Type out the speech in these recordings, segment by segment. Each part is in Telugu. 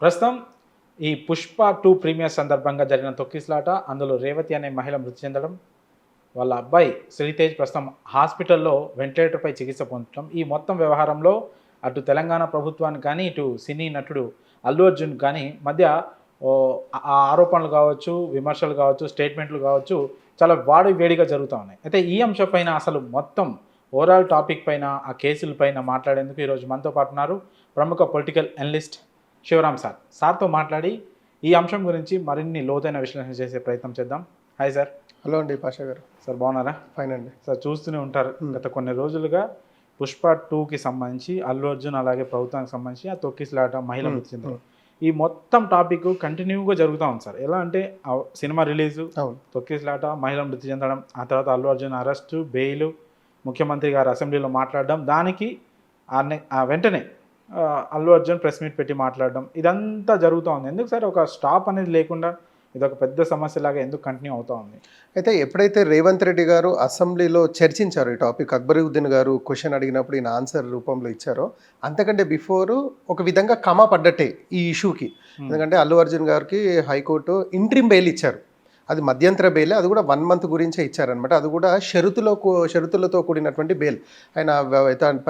ప్రస్తుతం ఈ పుష్ప 2 ప్రీమియర్ సందర్భంగా జరిగిన తొక్కిసలాట, అందులో రేవతి అనే మహిళ మృతి చెందడం, వాళ్ళ అబ్బాయి శ్రీతేజ్ ప్రస్తుతం హాస్పిటల్లో వెంటిలేటర్పై చికిత్స పొందడం, ఈ మొత్తం వ్యవహారంలో అటు తెలంగాణ ప్రభుత్వానికి కానీ, ఇటు సినీ నటుడు అల్లు అర్జున్ కానీ మధ్య ఆ ఆరోపణలు కావచ్చు, విమర్శలు కావచ్చు, స్టేట్మెంట్లు కావచ్చు, చాలా వేడిగా జరుగుతూ ఉన్నాయి. అయితే ఈ అంశం పైన అసలు మొత్తం ఓవరాల్ టాపిక్ పైన, ఆ కేసుల పైన మాట్లాడేందుకు ఈరోజు మనతో పాటు ఉన్నారు ప్రముఖ పొలిటికల్ అనలిస్ట్ శివరామ్ సార్తో మాట్లాడి ఈ అంశం గురించి మరిన్ని లోతైన విశ్లేషణ చేసే ప్రయత్నం చేద్దాం. Hi sir. హలో అండి పాషా గారు. సార్ బాగున్నారా? ఫైన్ అండి. సార్ చూస్తూనే ఉంటారు గత కొన్ని రోజులుగా పుష్ప 2కి సంబంధించి అల్లు అర్జున్ అలాగే ప్రభుత్వానికి సంబంధించి ఆ తొక్కిసలాట, మహిళ మృతి చెందడం, ఈ మొత్తం టాపిక్ కంటిన్యూగా జరుగుతూ ఉంది సార్. ఎలా అంటే సినిమా రిలీజు, తొక్కిసలాట, మహిళ మృతి చెందడం, ఆ తర్వాత అల్లు అర్జున్ అరెస్టు, బెయిల్, ముఖ్యమంత్రి గారు అసెంబ్లీలో మాట్లాడడం, దానికి వెంటనే అల్లు అర్జున్ ప్రెస్ మీట్ పెట్టి మాట్లాడడం, ఇదంతా జరుగుతూ ఉంది. ఎందుకు సార్ ఒక స్టాప్ అనేది లేకుండా ఇది ఒక పెద్ద సమస్యలాగా ఎందుకు కంటిన్యూ అవుతూ ఉంది? అయితే ఎప్పుడైతే రేవంత్ రెడ్డి గారు అసెంబ్లీలో చర్చించారు ఈ టాపిక్, అక్బరుద్దీన్ గారు క్వశ్చన్ అడిగినప్పుడు ఈయన ఆన్సర్ రూపంలో ఇచ్చారో, అంతకంటే బిఫోరు ఒక విధంగా కమా పడ్డట్టే ఈ ఇష్యూకి. ఎందుకంటే అల్లు అర్జున్ గారికి హైకోర్టు ఇంట్రీమ్ బెయిల్ ఇచ్చారు. అది మధ్యంతర బెయిల్, అది కూడా 1 మంత్ గురించే ఇచ్చారనమాట. అది కూడా షరతులతో కూడినటువంటి బెయిల్. ఆయన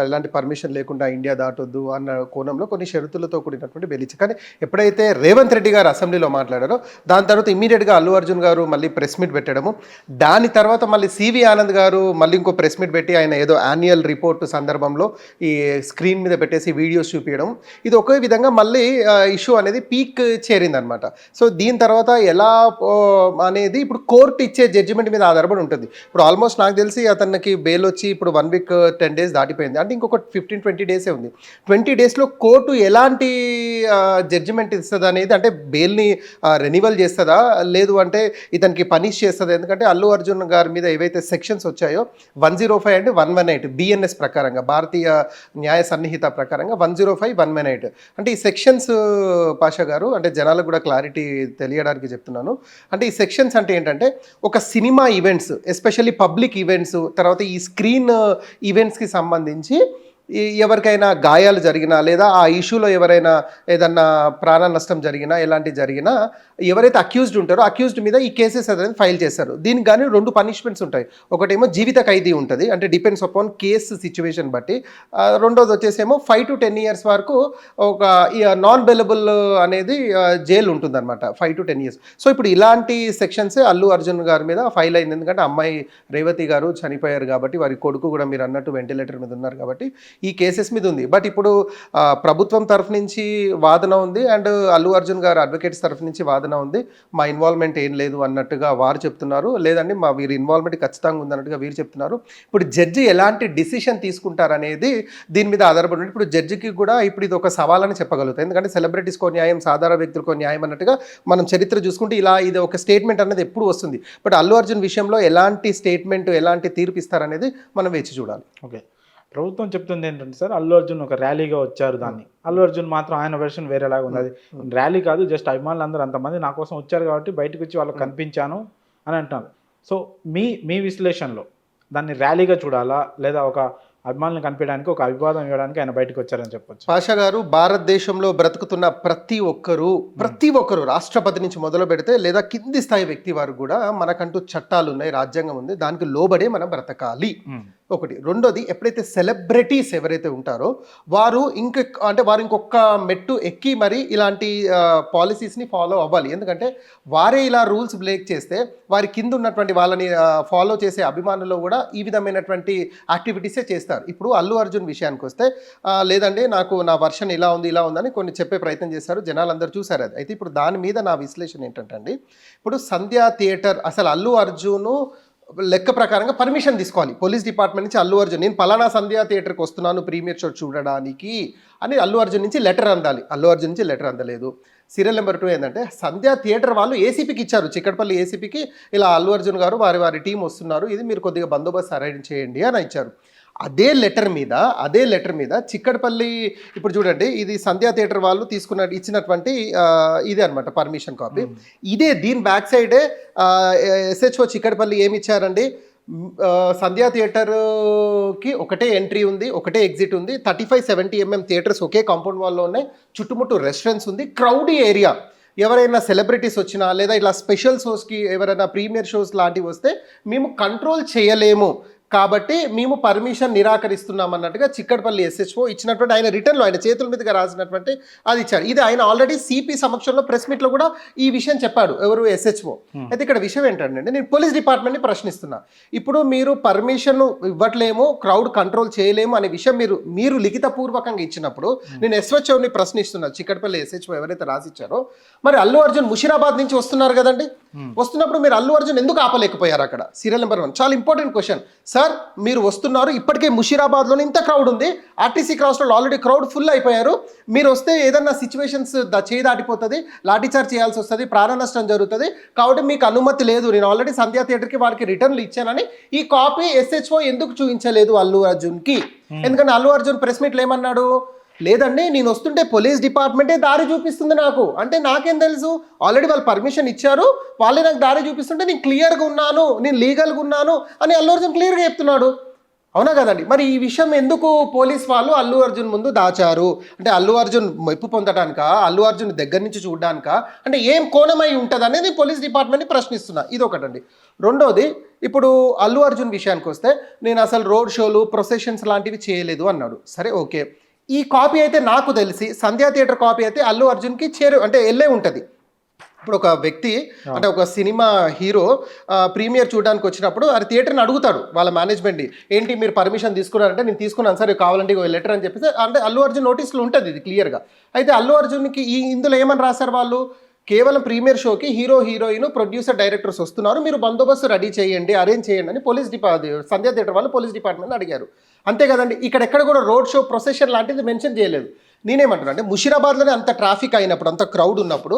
ఎలాంటి పర్మిషన్ లేకుండా ఇండియా దాటొద్దు అన్న కోణంలో కొన్ని షరతులతో కూడినటువంటి బెయిల్ ఇచ్చారు. కానీ ఎప్పుడైతే రేవంత్ రెడ్డి గారు అసెంబ్లీలో మాట్లాడారో, దాని తర్వాత ఇమీడియట్గా అల్లు అర్జున్ గారు మళ్ళీ ప్రెస్ మీట్ పెట్టడము, దాని తర్వాత మళ్ళీ సివి ఆనంద్ గారు మళ్ళీ ఇంకో ప్రెస్ మీట్ పెట్టి ఆయన ఏదో యాన్యువల్ రిపోర్ట్ సందర్భంలో ఈ స్క్రీన్ మీద పెట్టేసి వీడియోస్ చూపించడం, ఇది ఒకే విధంగా మళ్ళీ ఇష్యూ అనేది పీక్ చేరిందనమాట. సో దీని తర్వాత ఎలా అనేది ఇప్పుడు కోర్టు ఇచ్చే జడ్జిమెంట్ మీద ఆధారపడి ఉంటుంది. ఇప్పుడు ఆల్మోస్ట్ నాకు తెలిసి అతనికి బెయిల్ వచ్చి ఇప్పుడు 1 వీక్ 10 డేస్ దాటిపోయింది. అంటే ఇంకొక 15-20 డేసే ఉంది. 20 డేస్లో కోర్టు ఎలాంటి జడ్జిమెంట్ ఇస్తుంది అనేది, అంటే బెయిల్ని రెన్యువల్ చేస్తుందా, లేదు అంటే ఇతనికి పనిష్ చేస్తుందా? ఎందుకంటే అల్లు అర్జున్ గారి మీద ఏవైతే సెక్షన్స్ వచ్చాయో 105 అండ్ 118 బిఎన్ఎస్ ప్రకారంగా, భారతీయ న్యాయ సన్నిహిత ప్రకారంగా 105, 118 అంటే ఈ సెక్షన్స్ పాషా గారు, అంటే జనాలకు కూడా క్లారిటీ తెలియడానికి చెప్తున్నాను. అంటే ఈ సెక్షన్స్ అంటే ఏంటంటే, ఒక cinema events, especially public events, తర్వాత ఈ స్క్రీన్ ఈవెంట్స్కి సంబంధించి ఎవరికైనా గాయాలు జరిగినా, లేదా ఆ ఇష్యూలో ఎవరైనా ఏదన్నా ప్రాణ నష్టం జరిగినా, ఎలాంటి జరిగినా, ఎవరైతే అక్యూజ్డ్ ఉంటారో అక్యూజ్డ్ మీద ఈ కేసెస్ అనేది ఫైల్ చేస్తారు. దీనికి కానీ 2 పనిష్మెంట్స్ ఉంటాయి. ఒకటేమో జీవిత ఖైదీ ఉంటుంది, అంటే డిపెండ్స్ అపాన్ కేసు సిచ్యువేషన్ బట్టి. రెండోది వచ్చేసేమో 5 to 10 years వరకు ఒక నాన్ బెయిలబుల్ అనేది జైలు ఉంటుందన్నమాట, 5 to 10 years. సో ఇప్పుడు ఇలాంటి సెక్షన్స్ అల్లు అర్జున్ గారి మీద ఫైల్ అయింది. ఎందుకంటే అమ్మాయి రేవతి గారు చనిపోయారు కాబట్టి, వారి కొడుకు కూడా మీరు అన్నట్టు వెంటిలేటర్ మీద ఉన్నారు కాబట్టి ఈ కేసెస్ మీద ఉంది. బట్ ఇప్పుడు ప్రభుత్వం తరఫు నుంచి వాదన ఉంది, అండ్ అల్లు అర్జున్ గారు అడ్వకేట్స్ తరఫు నుంచి వాదన ఉంది. మా ఇన్వాల్వ్మెంట్ ఏం లేదు అన్నట్టుగా వారు చెప్తున్నారు, లేదండి మా వీరి ఇన్వాల్వ్మెంట్ ఖచ్చితంగా ఉందన్నట్టుగా వీరు చెప్తున్నారు. ఇప్పుడు జడ్జి ఎలాంటి డిసిషన్ తీసుకుంటారనేది దీని మీద ఆధారపడి ఉంది. ఇప్పుడు జడ్జికి కూడా ఇప్పుడు ఇది ఒక సవాలని చెప్పగలుగుతాయి. ఎందుకంటే సెలబ్రిటీస్కో న్యాయం, సాధారణ వ్యక్తులకో న్యాయం అన్నట్టుగా మనం చరిత్ర చూసుకుంటే ఇలా ఇది ఒక స్టేట్మెంట్ అనేది ఎప్పుడు వస్తుంది. బట్ అల్లు అర్జున్ విషయంలో ఎలాంటి స్టేట్మెంట్, ఎలాంటి తీర్పు ఇస్తారనేది మనం వేచి చూడాలి. ఓకే, ప్రభుత్వం చెప్తుంది ఏంటంటే సార్, అల్లు అర్జున్ ఒక ర్యాలీగా వచ్చారు, దాన్ని అల్లు అర్జున్ మాత్రం ఆయన వెర్షన్ వేరేలాగా ఉంది. అది ర్యాలీ కాదు, జస్ట్ అభిమానులు అందరూ అంతమంది నా కోసం వచ్చారు కాబట్టి బయటకు వచ్చి వాళ్ళకి కనిపించాను అని అంటున్నారు. సో మీ విశ్లేషణలో దాన్ని ర్యాలీగా చూడాలా, లేదా ఒక అభిమానులను కనిపించడానికి, ఒక అభివాదం ఇవ్వడానికి ఆయన బయటకు వచ్చారని చెప్పొచ్చు? పాషా గారు, భారతదేశంలో బ్రతుకుతున్న ప్రతి ఒక్కరు రాష్ట్రపతి నుంచి మొదలు పెడితే లేదా కింది స్థాయి వ్యక్తి వారు కూడా మనకంటూ చట్టాలు ఉన్నాయి, రాజ్యాంగం ఉంది, దానికి లోబడే మనం బ్రతకాలి. ఒకటి. రెండోది, ఎప్పుడైతే సెలబ్రిటీస్ ఎవరైతే ఉంటారో వారు ఇంకొక మెట్టు ఎక్కి మరి ఇలాంటి పాలసీస్ని ఫాలో అవ్వాలి. ఎందుకంటే వారే ఇలా రూల్స్ బ్రేక్ చేస్తే వారి కింద ఉన్నటువంటి వాళ్ళని ఫాలో చేసే అభిమానులు కూడా ఈ విధమైనటువంటి యాక్టివిటీసే చేస్తారు. ఇప్పుడు అల్లు అర్జున్ విషయానికి వస్తే, లేదండి నాకు నా వర్షన్ ఇలా ఉందని కొన్ని చెప్పే ప్రయత్నం చేశారు, జనాలందరూ చూసారు అది. అయితే ఇప్పుడు దాని మీద నా విశ్లేషణ ఏంటంటే అండి, ఇప్పుడు సంధ్యా థియేటర్ అసలు అల్లు అర్జున్ లెక్క ప్రకారంగా పర్మిషన్ తీసుకోవాలి పోలీస్ డిపార్ట్మెంట్ నుంచి. అల్లు అర్జున్ నేను పలానా సంధ్యా థియేటర్కి వస్తున్నాను ప్రీమియర్ షో చూడడానికి అని అల్లు అర్జున్ నుంచి లెటర్ అందాలి. అల్లు అర్జున్ నుంచి లెటర్ అందలేదు. సీరియల్ నెంబర్ 2 ఏంటంటే, సంధ్యా థియేటర్ వాళ్ళు ఏసీపీకి ఇచ్చారు, చిక్కడపల్లి ఏసీపీకి, ఇలా అల్లు అర్జున్ గారు వారి టీం వస్తున్నారు, ఇది మీరు కొద్దిగా బందోబస్తు అరేంజ్ చేయండి అని ఇచ్చారు. అదే లెటర్ మీద చిక్కడపల్లి, ఇప్పుడు చూడండి ఇది సంధ్యా థియేటర్ వాళ్ళు ఇచ్చినటువంటి ఇదే అనమాట పర్మిషన్ కాపీ. ఇదే దీని బ్యాక్ సైడే ఎస్హెచ్ఓ చిక్కడపల్లి ఏమి ఇచ్చారండి, సంధ్యా థియేటర్కి ఒకటే ఎంట్రీ ఉంది, ఒకటే ఎగ్జిట్ ఉంది. 35-70 mm థియేటర్స్ ఒకే కాంపౌండ్ వాల్లో ఉన్నాయి. చుట్టుముట్టు రెస్టారెంట్స్ ఉంది, క్రౌడీ ఏరియా. ఎవరైనా సెలబ్రిటీస్ వచ్చినా లేదా ఇలా స్పెషల్ షోస్కి ఎవరైనా ప్రీమియర్ షోస్ లాంటివి వస్తే మేము కంట్రోల్ చేయలేము, కాబట్టి మేము పర్మిషన్ నిరాకరిస్తున్నాం అన్నట్టుగా చిక్కడపల్లి ఎస్హెచ్ఓ ఇచ్చినటువంటి ఆయన రిటర్న్లో ఆయన చేతుల మీదుగా రాసినటువంటి అది ఇచ్చారు. ఇది ఆయన ఆల్రెడీ సిపి సమక్షంలో ప్రెస్ మీట్లో కూడా ఈ విషయం చెప్పాడు, ఎవరు ఎస్హెచ్ఓ. అయితే ఇక్కడ విషయం ఏంటంటే నేను పోలీస్ డిపార్ట్మెంట్ని ప్రశ్నిస్తున్నా. ఇప్పుడు మీరు పర్మిషన్ ఇవ్వట్లేము, క్రౌడ్ కంట్రోల్ చేయలేము అనే విషయం మీరు లిఖితపూర్వకంగా ఇచ్చినప్పుడు నేను ఎస్హెచ్ఓని ప్రశ్నిస్తున్నా, చిక్కడపల్లి ఎస్హెచ్ఓ ఎవరైతే రాసిచ్చారో. మరి అల్లు అర్జున్ ముషిరాబాద్ నుంచి వస్తున్నారు కదండి, వస్తున్నప్పుడు మీరు అల్లు అర్జున్ ఎందుకు ఆపలేకపోయారు అక్కడ? సీరియల్ నెంబర్ 1 చాలా ఇంపార్టెంట్ క్వశ్చన్. సార్ మీరు వస్తున్నారు, ఇప్పటికే ముషీరాబాద్లోనే ఇంత క్రౌడ్ ఉంది, RTC cross road already crowd full అయిపోయారు, మీరు వస్తే ఏదన్నా సిచ్యువేషన్స్ చేయి దాటిపోతుంది, లాఠీచార్జ్ చేయాల్సి వస్తుంది, ప్రాణ నష్టం జరుగుతుంది, కాబట్టి మీకు అనుమతి లేదు. నేను ఆల్రెడీ సంధ్యా థియేటర్కి వారికి రిటర్న్లు ఇచ్చానని ఈ కాపీ ఎస్హెచ్ఓ ఎందుకు చూపించలేదు అల్లు అర్జున్కి? ఎందుకంటే అల్లు అర్జున్ ప్రెస్ మీట్లో ఏమన్నాడు, లేదండి నేను వస్తుంటే పోలీస్ డిపార్ట్మెంటే దారి చూపిస్తుంది నాకు. అంటే నాకేం తెలుసు, ఆల్రెడీ వాళ్ళు పర్మిషన్ ఇచ్చారు, వాళ్ళే నాకు దారి చూపిస్తుంటే నేను క్లియర్గా ఉన్నాను, నేను లీగల్గా ఉన్నాను అని అల్లు అర్జున్ క్లియర్గా చెప్తున్నాడు. అవునా కదండి? మరి ఈ విషయం ఎందుకు పోలీస్ వాళ్ళు అల్లు అర్జున్ ముందు దాచారు? అంటే అల్లు అర్జున్ మెప్పు పొందడానికా, అల్లు అర్జున్ దగ్గర నుంచి చూడడానికా, అంటే ఏం కోణమై ఉంటుంది అనేది పోలీస్ డిపార్ట్మెంట్ని ప్రశ్నిస్తున్నా. ఇది ఒకటండి. రెండోది, ఇప్పుడు అల్లు అర్జున్ విషయానికి వస్తే నేను అసలు రోడ్ షోలు ప్రొసెషన్స్ లాంటివి చేయలేదు అన్నాడు. సరే ఓకే, ఈ కాపీ అయితే నాకు తెలిసి సంధ్యా థియేటర్ కాపీ అయితే అల్లు అర్జున్కి అంటే వెళ్ళే ఉంటుంది. ఇప్పుడు ఒక వ్యక్తి అంటే ఒక సినిమా హీరో ప్రీమియర్ చూడడానికి వచ్చినప్పుడు అది థియేటర్ని అడుగుతాడు వాళ్ళ మేనేజ్మెంట్, ఏంటి మీరు పర్మిషన్ తీసుకున్నారంటే నేను తీసుకున్నాను సార్, కావాలంటే లెటర్ అని చెప్పేసి, అంటే అల్లు అర్జున్ నోటీసులు ఉంటుంది ఇది క్లియర్గా. అయితే అల్లు అర్జున్కి ఇందులో ఏమని రాశారు వాళ్ళు, కేవలం ప్రీమియర్ షోకి హీరో హీరోయిన్ ప్రొడ్యూసర్ డైరెక్టర్స్ వస్తున్నారు, మీరు బందోబస్తు రెడీ చేయండి, అరేంజ్ చేయండి అని సంధ్యా థియేటర్ వాళ్ళు పోలీస్ డిపార్ట్మెంట్ని అడిగారు. అంతే కదండి. ఇక్కడ ఎక్కడ కూడా రోడ్ షో ప్రొసెషన్ లాంటిది మెన్షన్ చేయలేదు. నేనేమంటున్నా అంటే ముషీరాబాద్లోనే అంత ట్రాఫిక్ అయినప్పుడు, అంత క్రౌడ్ ఉన్నప్పుడు,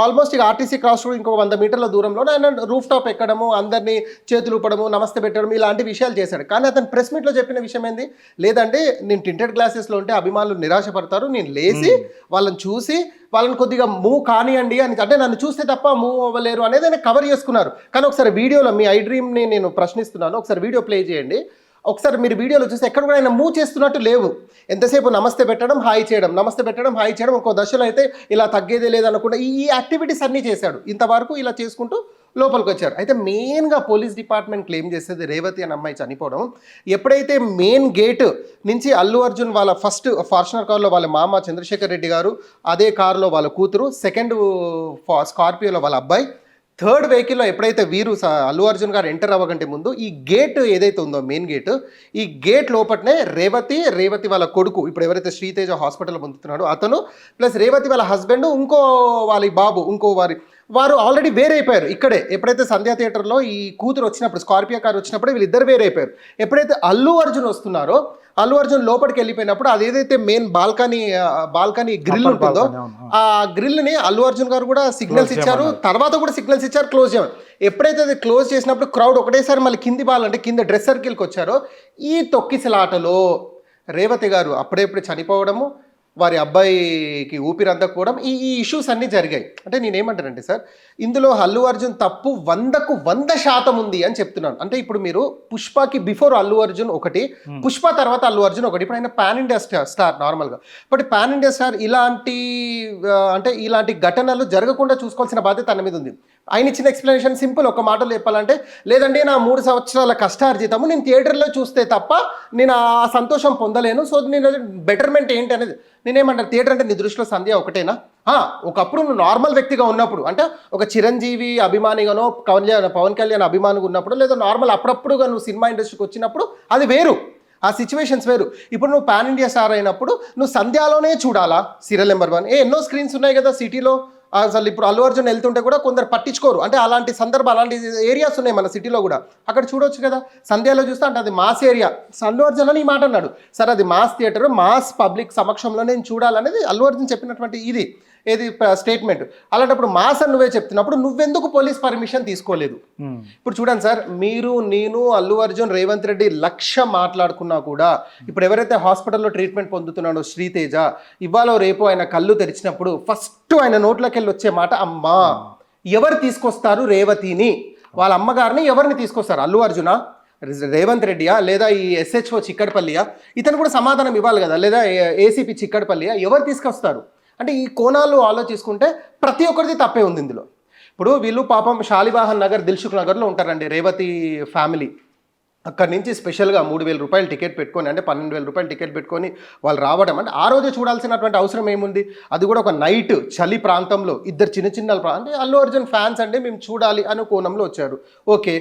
ఆల్మోస్ట్ ఇక ఆర్టీసీ క్రాస్ రోడ్ ఇంకో 100 మీటర్ల దూరంలో ఆయన రూఫ్ టాప్ ఎక్కడము, అందరినీ చేతులు ఊపడము, నమస్తే పెట్టడం, ఇలాంటి విషయాలు చేశాడు. కానీ అతను ప్రెస్ మీట్లో చెప్పిన విషయం ఏంది, లేదంటే నేను టింటెడ్ గ్లాసెస్లో ఉంటే అభిమానులు నిరాశపడతారు, నేను లేచి వాళ్ళని చూసి వాళ్ళని కొద్దిగా మూవ్ కానియండి అని, అంటే నన్ను చూస్తే తప్ప మూవ్ అవ్వలేరు అనేది ఆయన కవర్ చేసుకున్నారు. కానీ ఒకసారి వీడియోలో మీ ఐ డ్రీమ్ని నేను ప్రశ్నిస్తున్నాను, ఒకసారి వీడియో ప్లే చేయండి. ఒకసారి మీరు వీడియోలో చూస్తే ఎక్కడ కూడా ఆయన మూవ్ చేస్తున్నట్టు లేవు. ఎంతసేపు నమస్తే పెట్టడం, హాయ్ చేయడం, నమస్తే పెట్టడం, హాయ్ చేయడం, ఇంకో దశలో అయితే ఇలా తగ్గేదే లేదనుకుంటా ఈ యాక్టివిటీస్ అన్నీ చేశాడు. ఇంతవరకు ఇలా చేసుకుంటూ లోపలికి వచ్చారు. అయితే మెయిన్గా పోలీస్ డిపార్ట్మెంట్ క్లెయిమ్ చేసేది రేవతి అనే అమ్మాయి చనిపోవడం. ఎప్పుడైతే మెయిన్ గేట్ నుంచి అల్లు అర్జున్ వాళ్ళ ఫస్ట్ ఫార్చునర్ కార్లో వాళ్ళ మామ చంద్రశేఖర్ రెడ్డి గారు, అదే కారులో వాళ్ళ కూతురు, సెకండ్ స్కార్పియోలో వాళ్ళ అబ్బాయి, థర్డ్ వెహికల్లో ఎప్పుడైతే అల్లు అర్జున్ గారు ఎంటర్ అవ్వకంటే ముందు ఈ గేట్ ఏదైతే ఉందో మెయిన్ గేట్, ఈ గేట్ లోపలనే రేవతి వాళ్ళ కొడుకు, ఇప్పుడు ఎవరైతే శ్రీతేజ హాస్పిటల్లో పొందుతున్నాడో అతను, ప్లస్ రేవతి వాళ్ళ హస్బెండ్, ఇంకో వాళ్ళ బాబు, వారు ఆల్రెడీ వేరైపోయారు. ఇక్కడే ఎప్పుడైతే సంధ్యా థియేటర్లో ఈ కూతురు వచ్చినప్పుడు, స్కార్పియో కార్ వచ్చినప్పుడు వీళ్ళిద్దరు వేరైపోయారు. ఎప్పుడైతే అల్లు అర్జున్ వస్తున్నారో, అల్లు అర్జున్ లోపలికి వెళ్ళిపోయినప్పుడు అదేదైతే మెయిన్ బాల్కనీ గ్రిల్ ఉంటుందో ఆ గ్రిల్ని అల్లు అర్జున్ గారు కూడా సిగ్నల్స్ ఇచ్చారు, తర్వాత కూడా సిగ్నల్స్ ఇచ్చారు క్లోజ్ చేయమని. ఎప్పుడైతే అది క్లోజ్ చేసినప్పుడు క్రౌడ్ ఒకటేసారి మళ్ళీ కింద డ్రెస్ సర్కిల్కి వచ్చారో, ఈ తొక్కిసలాటలో రేవతి గారు అప్పుడెప్పుడు చనిపోవడము, వారి అబ్బాయికి ఊపిరి అందకపోవడం, ఈ ఇష్యూస్ అన్నీ జరిగాయి. అంటే నేనేమంటానంటే సార్, ఇందులో అల్లు అర్జున్ తప్పు 100% ఉంది అని చెప్తున్నాను. అంటే ఇప్పుడు మీరు పుష్పకి బిఫోర్ అల్లు అర్జున్ ఒకటి, పుష్ప తర్వాత అల్లు అర్జున్ ఒకటి. ఇప్పుడు ఆయన పాన్ ఇండియా స్టార్ నార్మల్గా, బట్ పాన్ ఇండియా స్టార్ ఇలాంటి ఘటనలు జరగకుండా చూసుకోవాల్సిన బాధ్యత తన మీద ఉంది. ఆయన ఇచ్చిన ఎక్స్ప్లెనేషన్ సింపుల్, ఒక మాటలో చెప్పాలంటే, లేదండి నా 3 సంవత్సరాల కష్టార్జితము నేను థియేటర్లో చూస్తే తప్ప నేను ఆ సంతోషం పొందలేను, సో నేను బెటర్మెంట్ ఏంటి అనేది. నేనేమంటాను, థియేటర్ అంటే నీ దృష్టిలో సంధ్య ఒకటేనా? ఒకప్పుడు నువ్వు నార్మల్ వ్యక్తిగా ఉన్నప్పుడు, అంటే ఒక చిరంజీవి అభిమానిగానో పవన్ కళ్యాణ్ అభిమానిగా ఉన్నప్పుడు, లేదా నార్మల్ అప్పుడప్పుడుగా నువ్వు సినిమా ఇండస్ట్రీకి వచ్చినప్పుడు అది వేరు, ఆ సిచ్యువేషన్స్ వేరు. ఇప్పుడు నువ్వు పాన్ ఇండియా స్టార్ అయినప్పుడు నువ్వు సంధ్యాలోనే చూడాలా సీరియల్ నెంబర్ 1? ఎన్నో స్క్రీన్స్ ఉన్నాయి కదా సిటీలో. అసలు ఇప్పుడు అల్లు అర్జున్ వెళ్తుంటే కూడా కొందరు పట్టించుకోరు, అంటే అలాంటి అలాంటి ఏరియాస్ ఉన్నాయి మన సిటీలో కూడా, అక్కడ చూడొచ్చు కదా. సంధ్యాలో చూస్తే అంటే అది మాస్ ఏరియా, అల్లు అర్జున్ అని ఈ మాట అన్నాడు. సరే అది మాస్ థియేటర్, మాస్ పబ్లిక్ సమక్షంలో నేను చూడాలనేది అల్లు అర్జున్ చెప్పినటువంటి ఏది స్టేట్మెంట్. అలాంటప్పుడు మాస్ అని నువ్వే చెప్తున్నప్పుడు నువ్వెందుకు పోలీస్ పర్మిషన్ తీసుకోలేదు? ఇప్పుడు చూడండి సార్, నేను అల్లు అర్జున్ రేవంత్ రెడ్డి మాట్లాడుకున్నా కూడా, ఇప్పుడు ఎవరైతే హాస్పిటల్లో ట్రీట్మెంట్ పొందుతున్నాడో శ్రీతేజ, ఇవాళ రేపు ఆయన కళ్ళు తెరిచినప్పుడు ఫస్ట్ ఆయన నోట్లోకి వెళ్ళి వచ్చే మాట అమ్మా. ఎవరు తీసుకొస్తారు రేవతిని? వాళ్ళ అమ్మగారిని ఎవరిని తీసుకొస్తారు? అల్లు అర్జునా? రేవంత్ రెడ్డియా లేదా ఈ ఎస్హెచ్ఓ చిక్కడపల్లియా, ఇతను కూడా సమాధానం ఇవ్వాలి కదా, లేదా ఏసీపీ చిక్కడపల్లియా, ఎవరు తీసుకొస్తారు? అంటే ఈ కోణాలు ఆలోచించుకుంటే ప్రతి ఒక్కరిది తప్పే ఉంది ఇందులో. ఇప్పుడు వీళ్ళు పాపం శాలివాహన్ నగర్, దిల్సుఖ్ నగర్లో ఉంటారండి రేవతి ఫ్యామిలీ. అక్కడి నుంచి స్పెషల్గా 3,000 రూపాయలు టికెట్ పెట్టుకొని, అంటే 12,000 రూపాయలు టికెట్ పెట్టుకొని వాళ్ళు రావడం, అంటే ఆ రోజే చూడాల్సినటువంటి అవసరం ఏముంది? అది కూడా ఒక నైట్ చలి ప్రాంతంలో, ఇద్దరు చిన్న అంటే అల్లు అర్జున్ ఫ్యాన్స్ అంటే మేము చూడాలి అనే కోణంలో వచ్చారు. ఓకే,